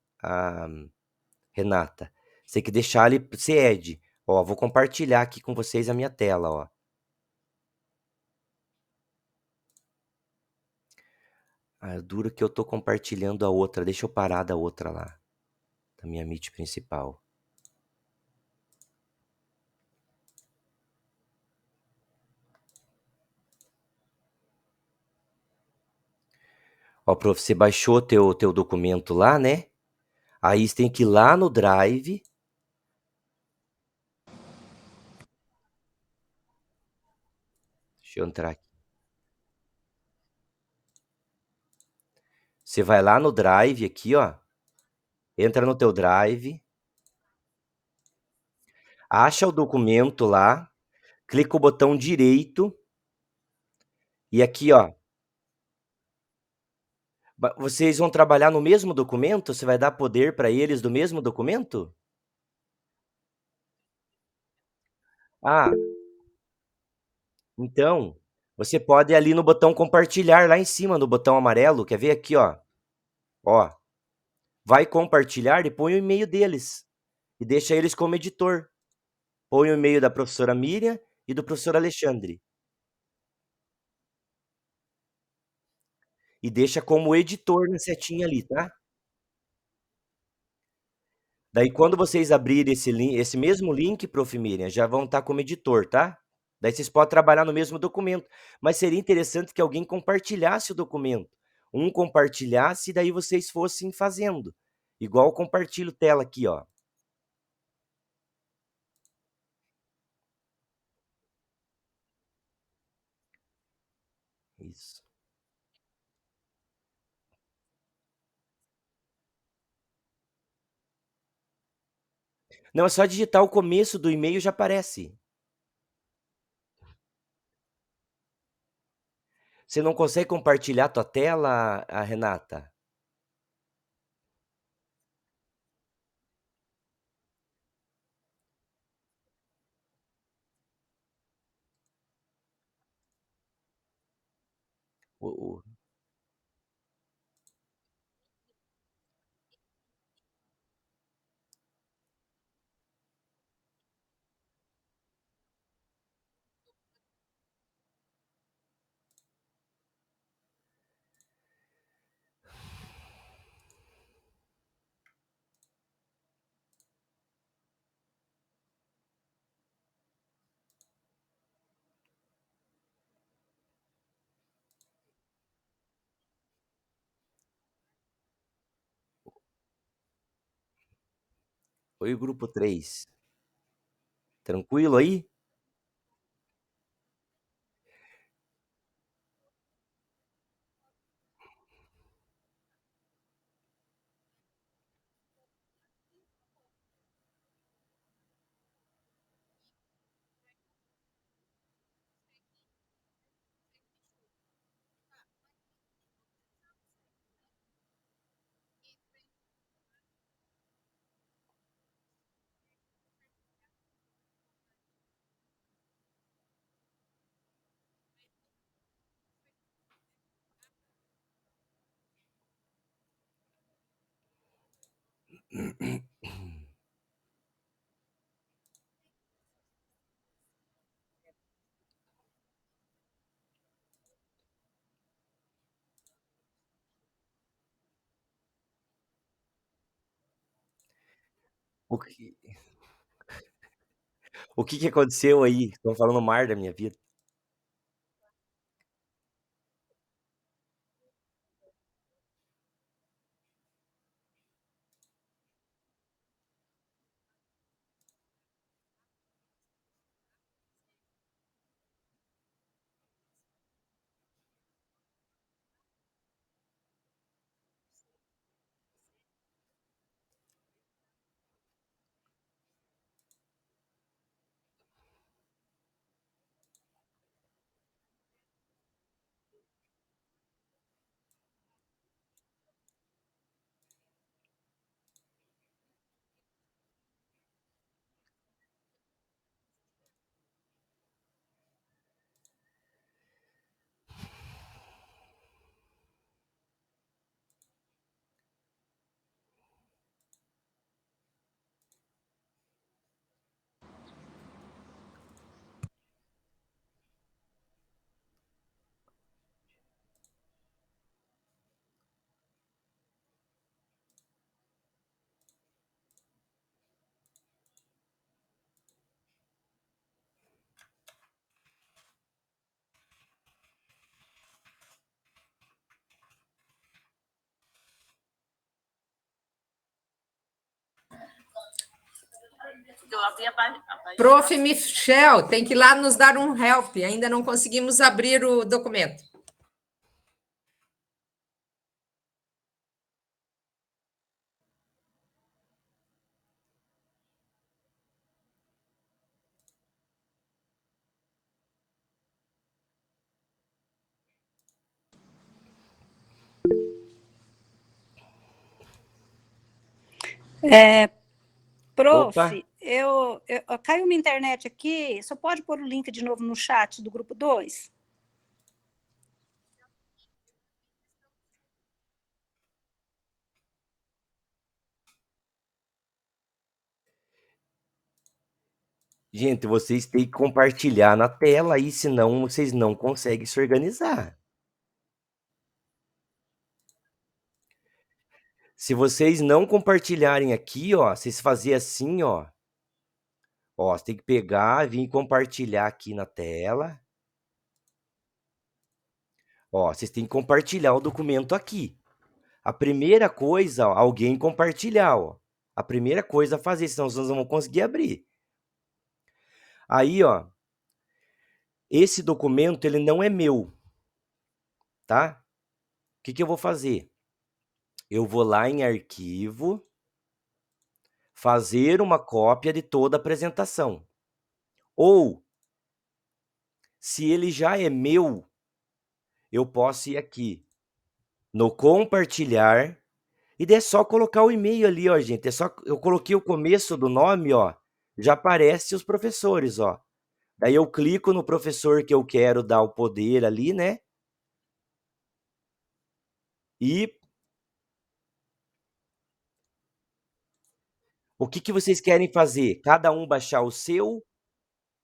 Renata. Você tem que deixar ele ser Ed. Ó, vou compartilhar aqui com vocês a minha tela, ó. Duro que eu tô compartilhando a outra. Deixa eu parar da outra lá, da minha Meet principal. Ó, prof, você baixou teu documento lá, né? Aí você tem que ir lá no Drive. Deixa eu entrar aqui. Você vai lá no Drive aqui, ó. Entra no teu Drive. Acha o documento lá. Clica o botão direito. E aqui, ó. Vocês vão trabalhar no mesmo documento? Você vai dar poder para eles do mesmo documento? Ah, então, você pode ir ali no botão compartilhar, lá em cima, no botão amarelo. Quer ver aqui, ó? Ó, vai compartilhar e põe o e-mail deles. E deixa eles como editor. Põe o e-mail da professora Miriam e do professor Alexandre. E deixa como editor na setinha ali, tá? Daí quando vocês abrirem esse mesmo link, prof. Miriam, já vão estar como editor, tá? Daí vocês podem trabalhar no mesmo documento. Mas seria interessante que alguém compartilhasse o documento. Um compartilhasse e daí vocês fossem fazendo. Igual eu compartilho tela aqui, ó. Isso. Não, é só digitar o começo do e-mail já aparece. Você não consegue compartilhar tua tela, Renata? O Oi, grupo 3. Tranquilo aí? O que o que que aconteceu aí? Estão falando mar da minha vida. Prof. Michel, tem que ir lá nos dar um help. Ainda não conseguimos abrir o documento. Prof, Opa, caiu minha internet aqui. Só pode pôr o link de novo no chat do grupo 2? gente, vocês têm que compartilhar na tela aí, senão vocês não conseguem se organizar. Se vocês não compartilharem aqui, ó, vocês fazem assim, ó. Ó, você tem que pegar, vir compartilhar aqui na tela. Ó, vocês têm que compartilhar o documento aqui. A primeira coisa, ó, alguém compartilhar, ó. A primeira coisa a fazer, senão vocês não vão conseguir abrir. Aí, ó, esse documento, ele não é meu, tá? O que que eu vou fazer? Eu vou lá em arquivo, fazer uma cópia de toda a apresentação. Ou, se ele já é meu, eu posso ir aqui no compartilhar e daí é só colocar o e-mail ali, ó, gente. É só eu coloquei o começo do nome, ó, já aparece os professores, ó. Daí eu clico no professor que eu quero dar o poder ali, né? E o que que vocês querem fazer? Cada um baixar o seu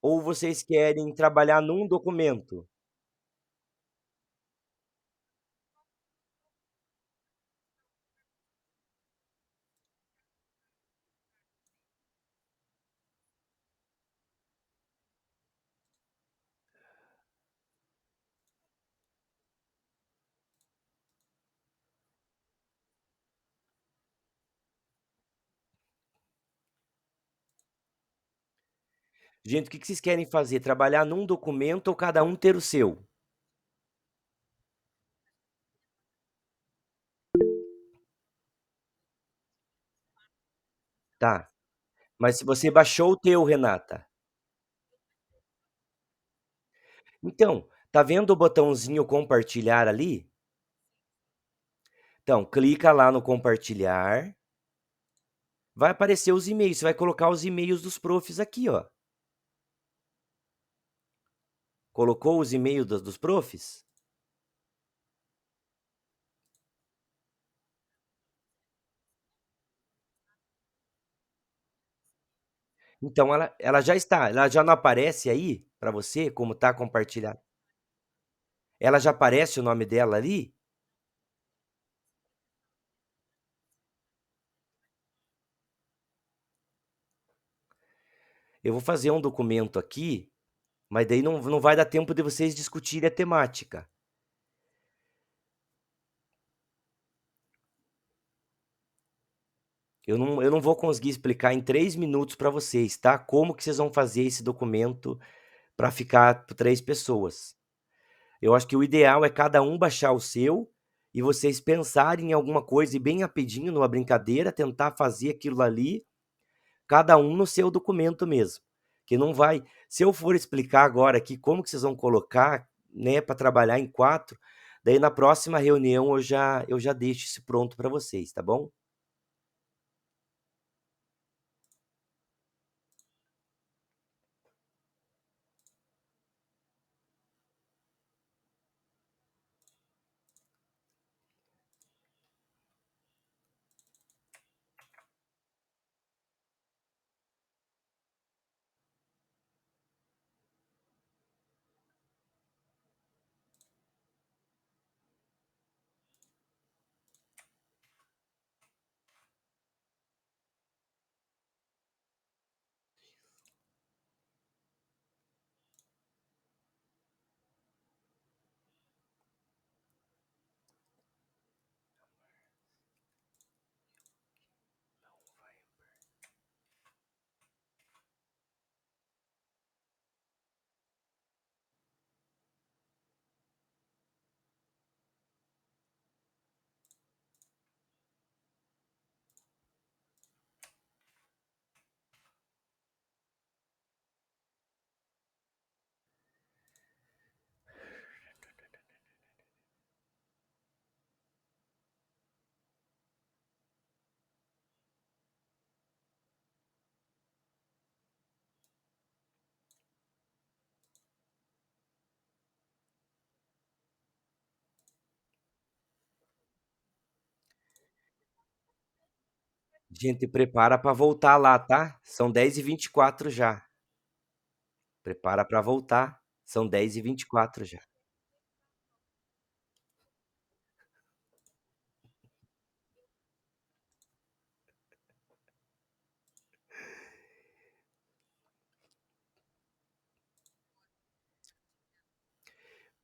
ou vocês querem trabalhar num documento? Gente, o que que vocês querem fazer? Trabalhar num documento ou cada um ter o seu? Tá. Mas se você baixou o teu, Renata. Então, tá vendo o botãozinho compartilhar ali? Então, clica lá no compartilhar. Vai aparecer os e-mails. Você vai colocar os e-mails dos profs aqui, ó. Colocou os e-mails dos profs? Então ela já está, ela já não aparece aí para você como tá compartilhado? Ela já aparece o nome dela ali? Eu vou fazer um documento aqui, mas daí não vai dar tempo de vocês discutirem a temática. Eu não vou conseguir explicar em 3 minutos para vocês, tá? Como que vocês vão fazer esse documento para ficar para 3 pessoas. Eu acho que o ideal é cada um baixar o seu e vocês pensarem em alguma coisa e bem rapidinho, numa brincadeira, tentar fazer aquilo ali, cada um no seu documento mesmo. Que não vai. Se eu for explicar agora aqui como que vocês vão colocar, né, para trabalhar em 4, daí na próxima reunião eu já deixo isso pronto para vocês, tá bom? Gente, prepara para voltar lá, tá? São 10h24 já. Prepara para voltar. São 10h24 já.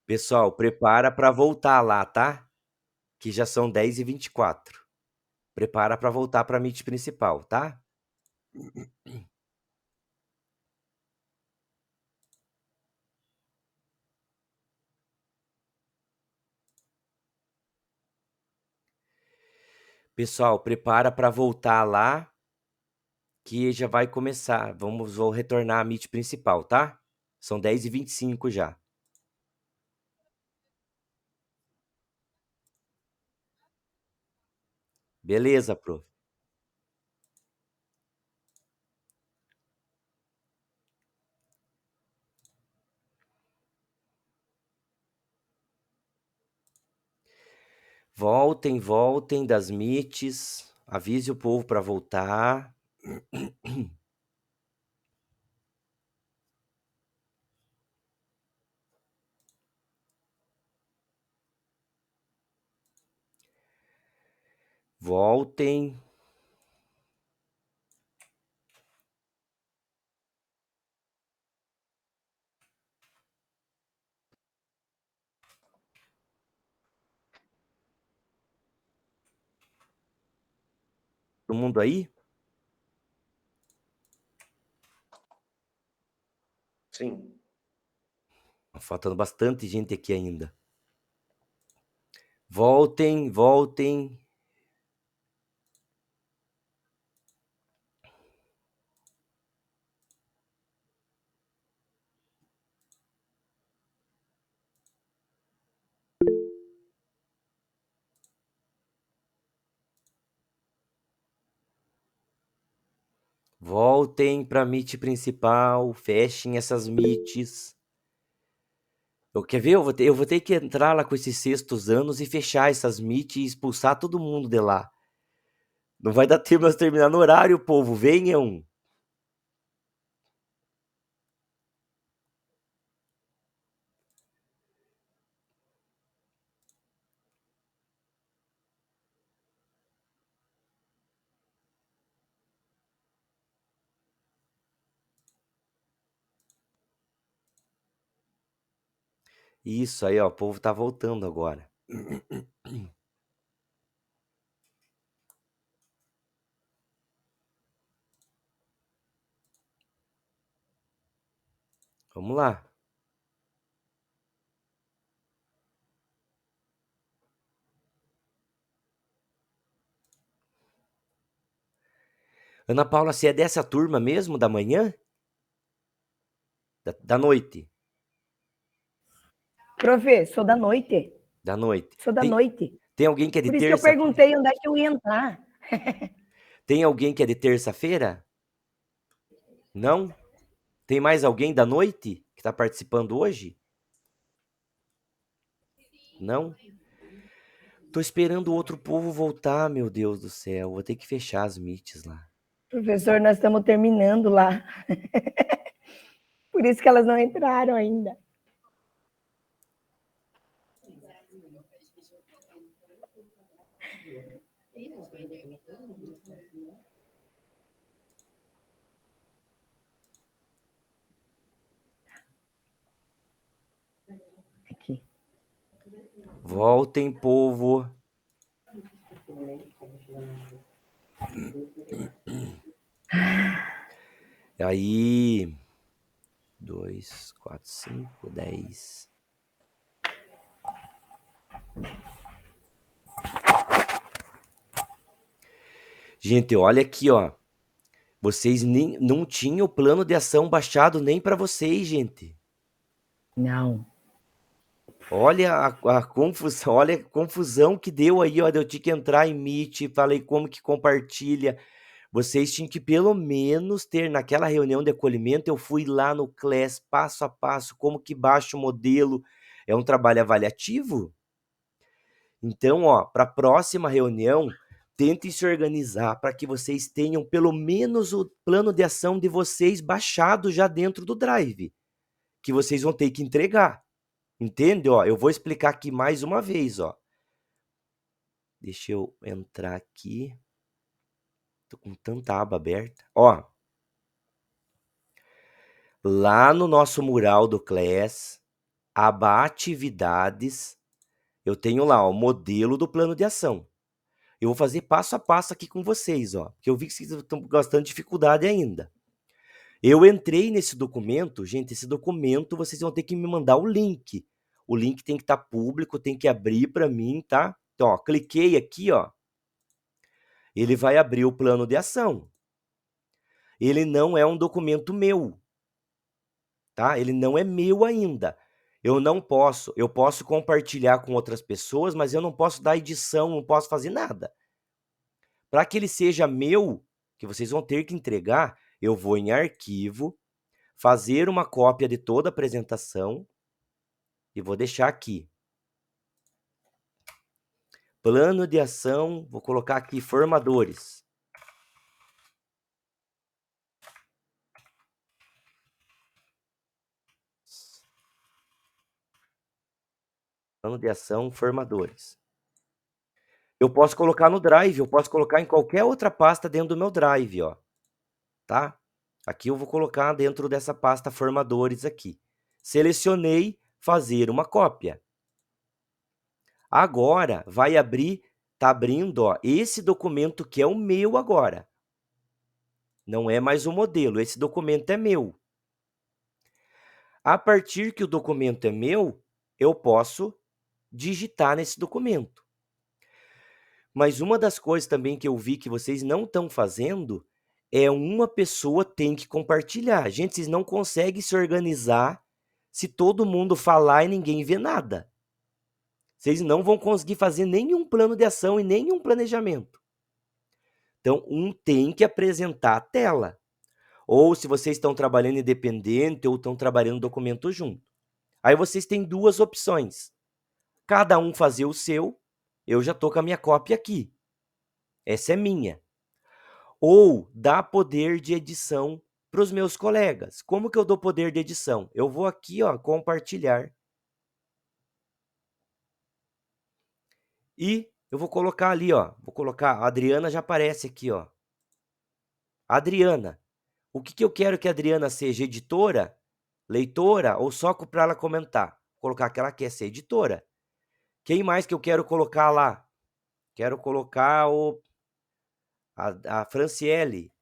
Pessoal, prepara para voltar lá, tá? Que já são 10h24. Prepara para voltar para a Meet principal, tá? Pessoal, prepara para voltar lá, que já vai começar. Vou retornar à Meet principal, tá? São 10h25 já. Beleza, prof. Voltem das Meets. Avise o povo para voltar. Voltem. Todo mundo aí? Sim. Faltando bastante gente aqui ainda. Voltem. Voltem para a Meet principal. Fechem essas Meets. Quer ver? Eu vou ter que entrar lá com esses sextos anos e fechar essas Meet e expulsar todo mundo de lá. Não vai dar tempo de terminar no horário, povo. Venham. Isso aí, ó, o povo tá voltando agora. Vamos lá. Ana Paula, você é dessa turma mesmo da manhã? Da noite? Profe, sou da noite. Da noite. Sou da noite. Tem alguém que é de Por isso que eu terça? perguntei onde é que eu ia entrar. Tem alguém que é de terça-feira? Não? Tem mais alguém da noite que está participando hoje? Não? Tô esperando o outro povo voltar, meu Deus do céu. Vou ter que fechar as meets lá. Professor, nós estamos terminando lá. Por isso que elas não entraram ainda. Aqui. Voltem, povo. Aí. 2, 4, 5, 10. Gente, olha aqui, ó. Vocês nem, não tinham o plano de ação baixado nem para vocês, gente. Não. Olha a confusão, olha a confusão que deu aí, ó. Eu tinha que entrar em Meet, falei como que compartilha. Vocês tinham que pelo menos ter naquela reunião de acolhimento, eu fui lá no Class, passo a passo, como que baixa o modelo. É um trabalho avaliativo. Então, ó, para a próxima reunião, tentem se organizar para que vocês tenham pelo menos o plano de ação de vocês baixado já dentro do Drive, que vocês vão ter que entregar. Entende? Ó, eu vou explicar aqui mais uma vez, ó. Deixa eu entrar aqui. Tô com tanta aba aberta. Ó. Lá no nosso mural do Class, aba Atividades, eu tenho lá o modelo do plano de ação. Eu vou fazer passo a passo aqui com vocês, ó, porque eu vi que vocês estão com bastante dificuldade ainda. Eu entrei nesse documento, gente, esse documento vocês vão ter que me mandar o link. O link tem que estar público, tem que abrir para mim, tá? Então, ó, cliquei aqui, ó. Ele vai abrir o plano de ação. Ele não é um documento meu, tá? Ele não é meu ainda. Eu posso compartilhar com outras pessoas, mas eu não posso dar edição, não posso fazer nada. Para que ele seja meu, que vocês vão ter que entregar, eu vou em arquivo, fazer uma cópia de toda a apresentação e vou deixar aqui. Plano de ação, vou colocar aqui formadores. Plano de ação, formadores. Eu posso colocar no Drive, eu posso colocar em qualquer outra pasta dentro do meu Drive, ó. Tá? Aqui eu vou colocar dentro dessa pasta formadores aqui. Selecionei fazer uma cópia. Agora vai abrir, tá abrindo, ó, esse documento que é o meu agora. Não é mais o modelo, esse documento é meu. A partir que o documento é meu, eu posso digitar nesse documento. Mas uma das coisas também que eu vi que vocês não estão fazendo é uma pessoa tem que compartilhar. Gente, vocês não conseguem se organizar se todo mundo falar e ninguém vê nada. Vocês não vão conseguir fazer nenhum plano de ação e nenhum planejamento. Então, um tem que apresentar a tela. Ou se vocês estão trabalhando independente ou estão trabalhando documento junto. Aí vocês têm duas opções. Cada um fazer o seu. Eu já estou com a minha cópia aqui. Essa é minha. Ou dar poder de edição para os meus colegas. Como que eu dou poder de edição? Eu vou aqui, ó, compartilhar. E eu vou colocar ali, ó. Vou colocar, a Adriana já aparece aqui, ó. Adriana. O que eu quero que a Adriana seja? Editora, leitora ou só para ela comentar? Vou colocar que ela quer ser editora. Quem mais que eu quero colocar lá? Quero colocar a Franciele.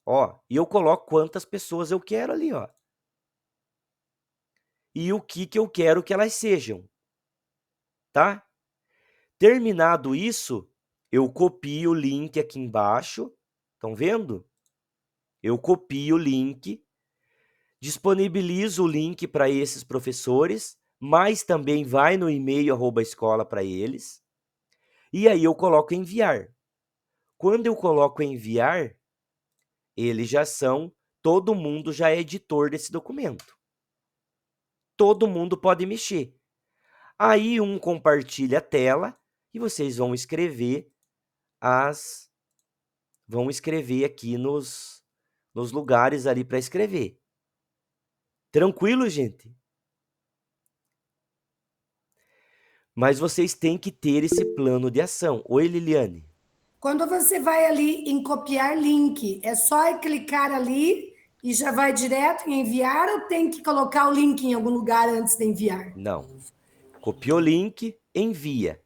Ó, e eu coloco quantas pessoas eu quero ali, ó. E o que eu quero que elas sejam. Tá? Terminado isso, eu copio o link aqui embaixo. Estão vendo? Eu copio o link, disponibilizo o link para esses professores, mas também vai no e-mail @escola para eles. E aí eu coloco enviar. Quando eu coloco enviar, eles já são, todo mundo já é editor desse documento. Todo mundo pode mexer. Aí um compartilha a tela e vocês vão escrever aqui nos lugares ali para escrever. Tranquilo, gente? Mas vocês têm que ter esse plano de ação. Oi, Liliane. Quando você vai ali em copiar link, é só clicar ali e já vai direto em enviar ou tem que colocar o link em algum lugar antes de enviar? Não. Copiou o link, envia.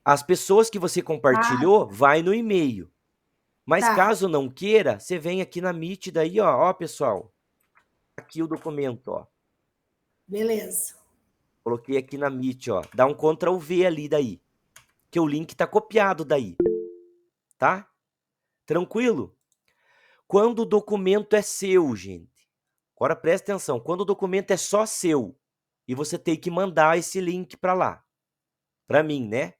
As pessoas que você compartilhou, vai no e-mail. Mas caso não queira, você vem aqui na Meet daí, ó, pessoal. Aqui o documento, ó. Beleza. Coloquei aqui na Meet, ó. Dá um Ctrl V ali daí. Que o link tá copiado daí. Tá? Tranquilo? Quando o documento é seu, gente. Agora presta atenção. Quando o documento é só seu e você tem que mandar esse link para lá. Para mim, né?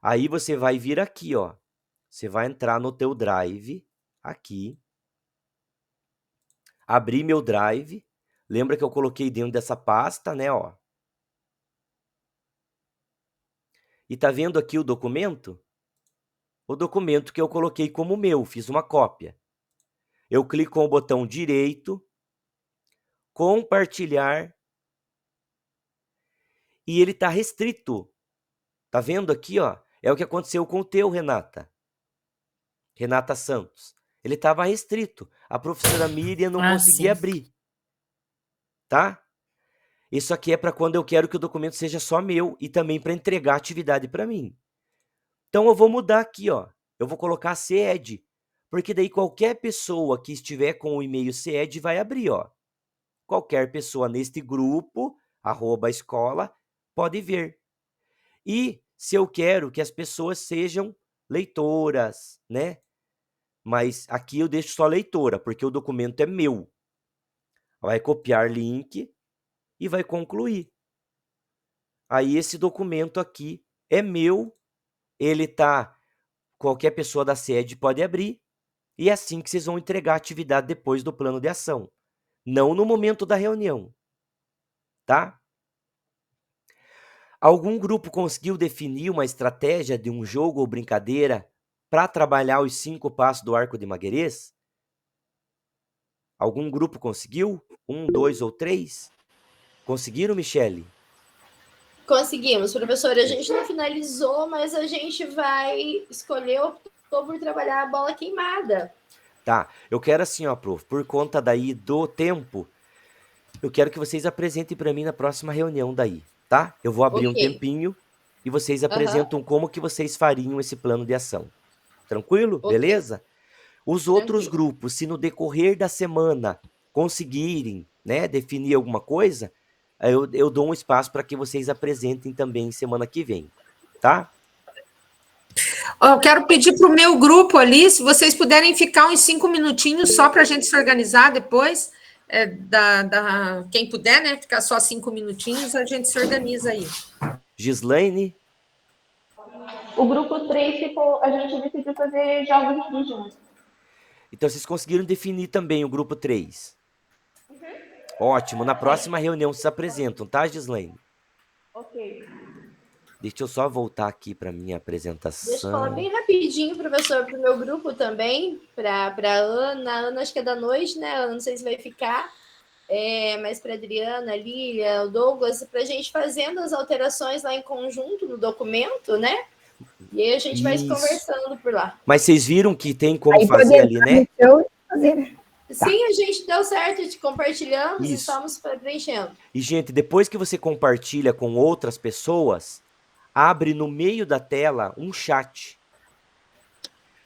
Aí você vai vir aqui, ó. Você vai entrar no teu Drive, aqui. Abrir meu Drive. Lembra que eu coloquei dentro dessa pasta, né, ó. E tá vendo aqui o documento? O documento que eu coloquei como meu, fiz uma cópia. Eu clico com o botão direito, compartilhar, e ele tá restrito. Tá vendo aqui, ó? É o que aconteceu com o teu, Renata. Renata Santos. Ele estava restrito. A professora Miriam não conseguia abrir. Tá? Isso aqui é para quando eu quero que o documento seja só meu e também para entregar a atividade para mim. Então eu vou mudar aqui, ó. Eu vou colocar CED, porque daí qualquer pessoa que estiver com o e-mail CED vai abrir, ó. Qualquer pessoa neste grupo, @escola, pode ver. E se eu quero que as pessoas sejam leitoras, né? Mas aqui eu deixo só leitora, porque o documento é meu. Vai copiar link e vai concluir. Aí esse documento aqui é meu, ele tá, qualquer pessoa da sede pode abrir, e é assim que vocês vão entregar a atividade depois do plano de ação. Não no momento da reunião, tá? Algum grupo conseguiu definir uma estratégia de um jogo ou brincadeira para trabalhar os 5 passos do arco de Maguerês? Algum grupo conseguiu? 1, 2 ou 3? Conseguiram, Michele? Conseguimos, professora. A gente não finalizou, mas a gente vai escolher, optou por trabalhar a bola queimada. Tá, eu quero assim, ó, prof, por conta daí do tempo, eu quero que vocês apresentem para mim na próxima reunião daí, tá? Eu vou abrir um tempinho e vocês apresentam como que vocês fariam esse plano de ação. Tranquilo? Beleza? Os outros grupos, se no decorrer da semana conseguirem, né, definir alguma coisa, eu dou um espaço para que vocês apresentem também semana que vem, tá? Eu quero pedir para o meu grupo ali, se vocês puderem ficar uns 5 minutinhos só para a gente se organizar depois, quem puder, né, ficar só 5 minutinhos, a gente se organiza aí. Gislaine? O grupo 3 ficou, a gente decidiu fazer jogos indígenas. Então, vocês conseguiram definir também o grupo 3? Ótimo. Na próxima reunião vocês apresentam, tá, Gislaine? Ok. Deixa eu só voltar aqui para minha apresentação. Deixa eu falar bem rapidinho, professor, para o meu grupo também, para a Ana. A Ana acho que é da noite, né? Ana, não sei se vai ficar. Mas para a Adriana, a Lília, o Douglas, para a gente fazendo as alterações lá em conjunto no documento, né? E aí a gente vai se conversando por lá. Mas vocês viram que tem como fazer ali, né? Sim, a gente deu certo, te compartilhamos e Isso. estamos preenchendo. E, gente, depois que você compartilha com outras pessoas, abre no meio da tela um chat.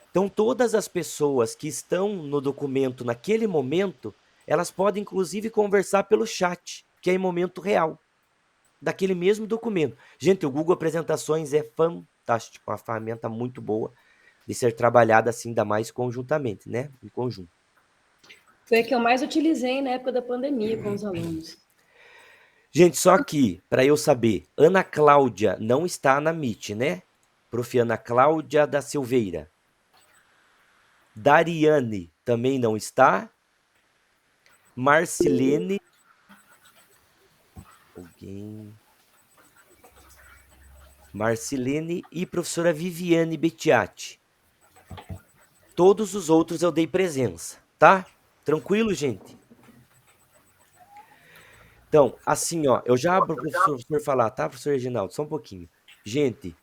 Então, todas as pessoas que estão no documento naquele momento, elas podem, inclusive, conversar pelo chat, que é em momento real, daquele mesmo documento. Gente, o Google Apresentações é fantástico, uma ferramenta muito boa de ser trabalhada assim, ainda mais conjuntamente, né? Em conjunto. Foi a que eu mais utilizei na época da pandemia com os alunos. Gente, só que, para eu saber, Ana Cláudia não está na Meet, né? Prof. Ana Cláudia da Silveira. Dariane também não está. Marcilene. Alguém. Marcilene e professora Viviane Bettiati. Todos os outros eu dei presença, tá? Tranquilo, gente? Então, assim, ó, eu já abro para o professor falar, tá, professor Reginaldo? Só um pouquinho. Gente,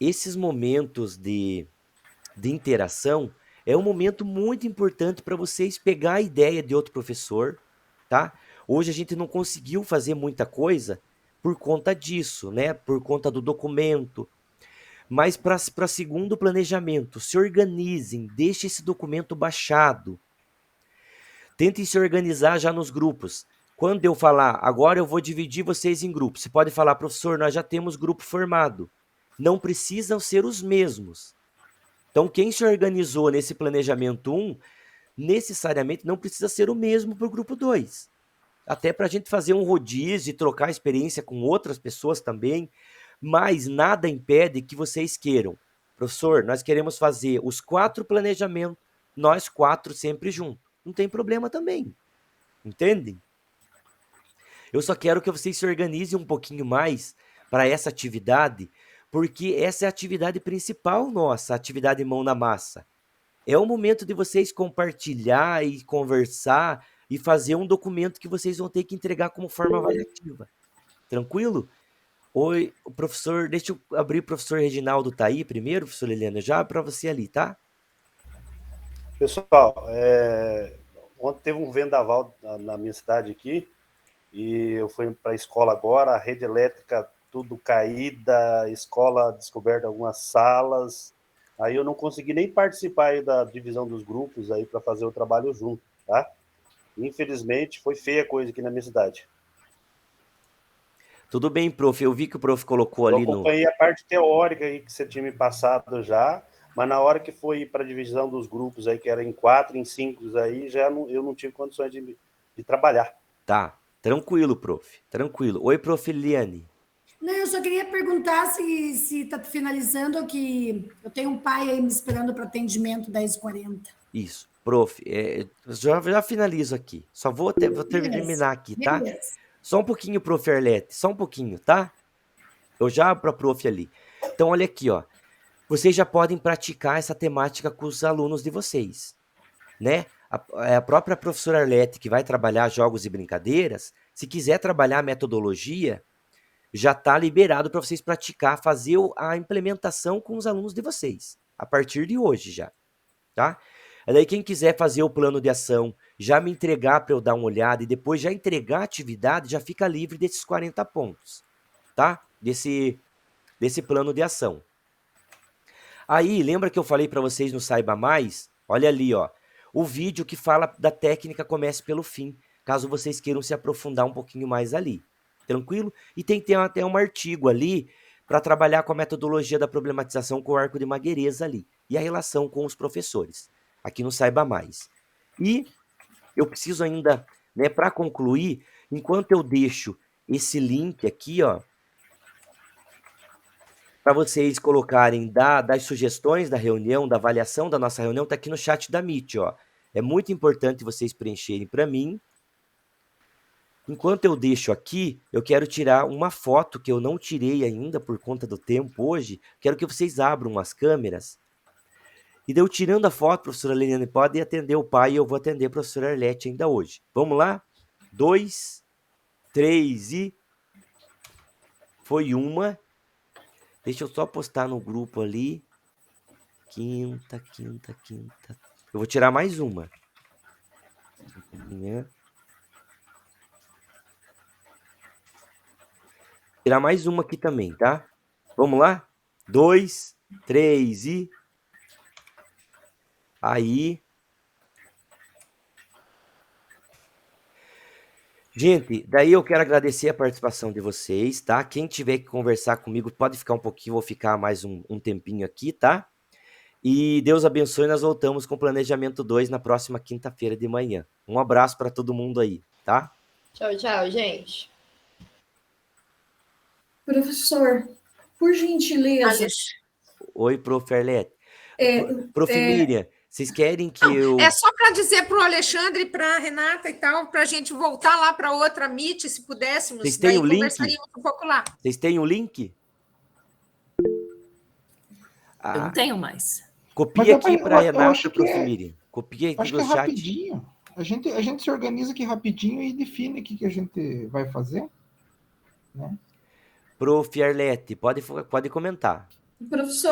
esses momentos de interação é um momento muito importante para vocês pegar a ideia de outro professor, tá? Hoje a gente não conseguiu fazer muita coisa por conta disso, né? Por conta do documento. Mas para segundo planejamento, se organizem, deixem esse documento baixado. Tentem se organizar já nos grupos. Quando eu falar, agora eu vou dividir vocês em grupos. Você pode falar, professor, nós já temos grupo formado. Não precisam ser os mesmos. Então, quem se organizou nesse planejamento 1, necessariamente não precisa ser o mesmo para o grupo 2. Até para a gente fazer um rodízio e trocar experiência com outras pessoas também. Mas nada impede que vocês queiram. Professor, nós queremos fazer os 4 planejamentos, nós 4 sempre juntos. Não tem problema também. Entendem? Eu só quero que vocês se organizem um pouquinho mais para essa atividade, porque essa é a atividade principal nossa, a atividade mão na massa. É o momento de vocês compartilhar e conversar e fazer um documento que vocês vão ter que entregar como forma avaliativa. Tranquilo? Oi, o professor, deixa eu abrir o professor Reginaldo tá aí primeiro, professor Helena, já para você ali, tá? Pessoal, ontem teve um vendaval na minha cidade aqui, e eu fui para a escola agora, a rede elétrica tudo caída, escola descoberta algumas salas, aí eu não consegui nem participar aí da divisão dos grupos aí para fazer o trabalho junto, tá? Infelizmente, foi feia a coisa aqui na minha cidade. Tudo bem, prof, eu vi que o prof colocou ali no... Eu acompanhei a parte teórica aí que você tinha me passado já, mas na hora que foi para a divisão dos grupos aí, que era em 4, em 5 aí, eu não tive condições de trabalhar. Tá, tranquilo, prof, tranquilo. Oi, prof. Eliane. Não, eu só queria perguntar se está finalizando, que eu tenho um pai aí me esperando para atendimento 10h40. Isso, prof, já finalizo aqui. Só vou terminar aqui, tá? Beleza. Só um pouquinho, prof. Arlete, só um pouquinho, tá? Eu já abro a prof ali. Então, olha aqui, ó. Vocês já podem praticar essa temática com os alunos de vocês, né? A própria professora Arlete, que vai trabalhar jogos e brincadeiras, se quiser trabalhar a metodologia, já está liberado para vocês praticar, fazer a implementação com os alunos de vocês, a partir de hoje já, tá? Daí quem quiser fazer o plano de ação, já me entregar para eu dar uma olhada e depois já entregar a atividade, já fica livre desses 40 pontos, tá? Desse plano de ação. Aí, lembra que eu falei para vocês no Saiba Mais? Olha ali, ó, o vídeo que fala da técnica Comece pelo Fim, caso vocês queiram se aprofundar um pouquinho mais ali. Tranquilo? E tem que ter até um artigo ali para trabalhar com a metodologia da problematização com o arco de Maguereza ali e a relação com os professores. Aqui no Saiba Mais. E eu preciso ainda, né, para concluir, enquanto eu deixo esse link aqui, ó, para vocês colocarem das sugestões da reunião, da avaliação da nossa reunião, tá aqui no chat da Meet, ó. É muito importante vocês preencherem para mim. Enquanto eu deixo aqui, eu quero tirar uma foto que eu não tirei ainda por conta do tempo hoje. Quero que vocês abram as câmeras. E daí eu tirando a foto, professora Leniane, pode atender o pai e eu vou atender a professora Arlete ainda hoje. Vamos lá? 2, 3 e... Foi uma. Deixa eu só postar no grupo ali. Quinta. Eu vou tirar mais uma. Tirar mais uma aqui também, tá? Vamos lá? 2, 3 e... Aí... Gente, daí eu quero agradecer a participação de vocês, tá? Quem tiver que conversar comigo pode ficar um pouquinho, vou ficar mais um tempinho aqui, tá? E Deus abençoe, nós voltamos com o Planejamento 2 na próxima quinta-feira de manhã. Um abraço para todo mundo aí, tá? Tchau, tchau, gente. Professor, por gentileza. Oi, Prof. Arlete. Prof. Miriam, vocês querem que eu... É só para dizer para o Alexandre, para a Renata e tal, para a gente voltar lá para outra Meet, se pudéssemos. Vocês têm o link? Conversaríamos um pouco lá. Vocês têm o link? Eu não tenho mais. Copia aqui para a Renata, Prof. Miriam. Copia aqui Acho que no é chat. rapidinho. A gente se organiza aqui rapidinho e define o que a gente vai fazer. Né? Prof. Arlete, pode comentar. Professor,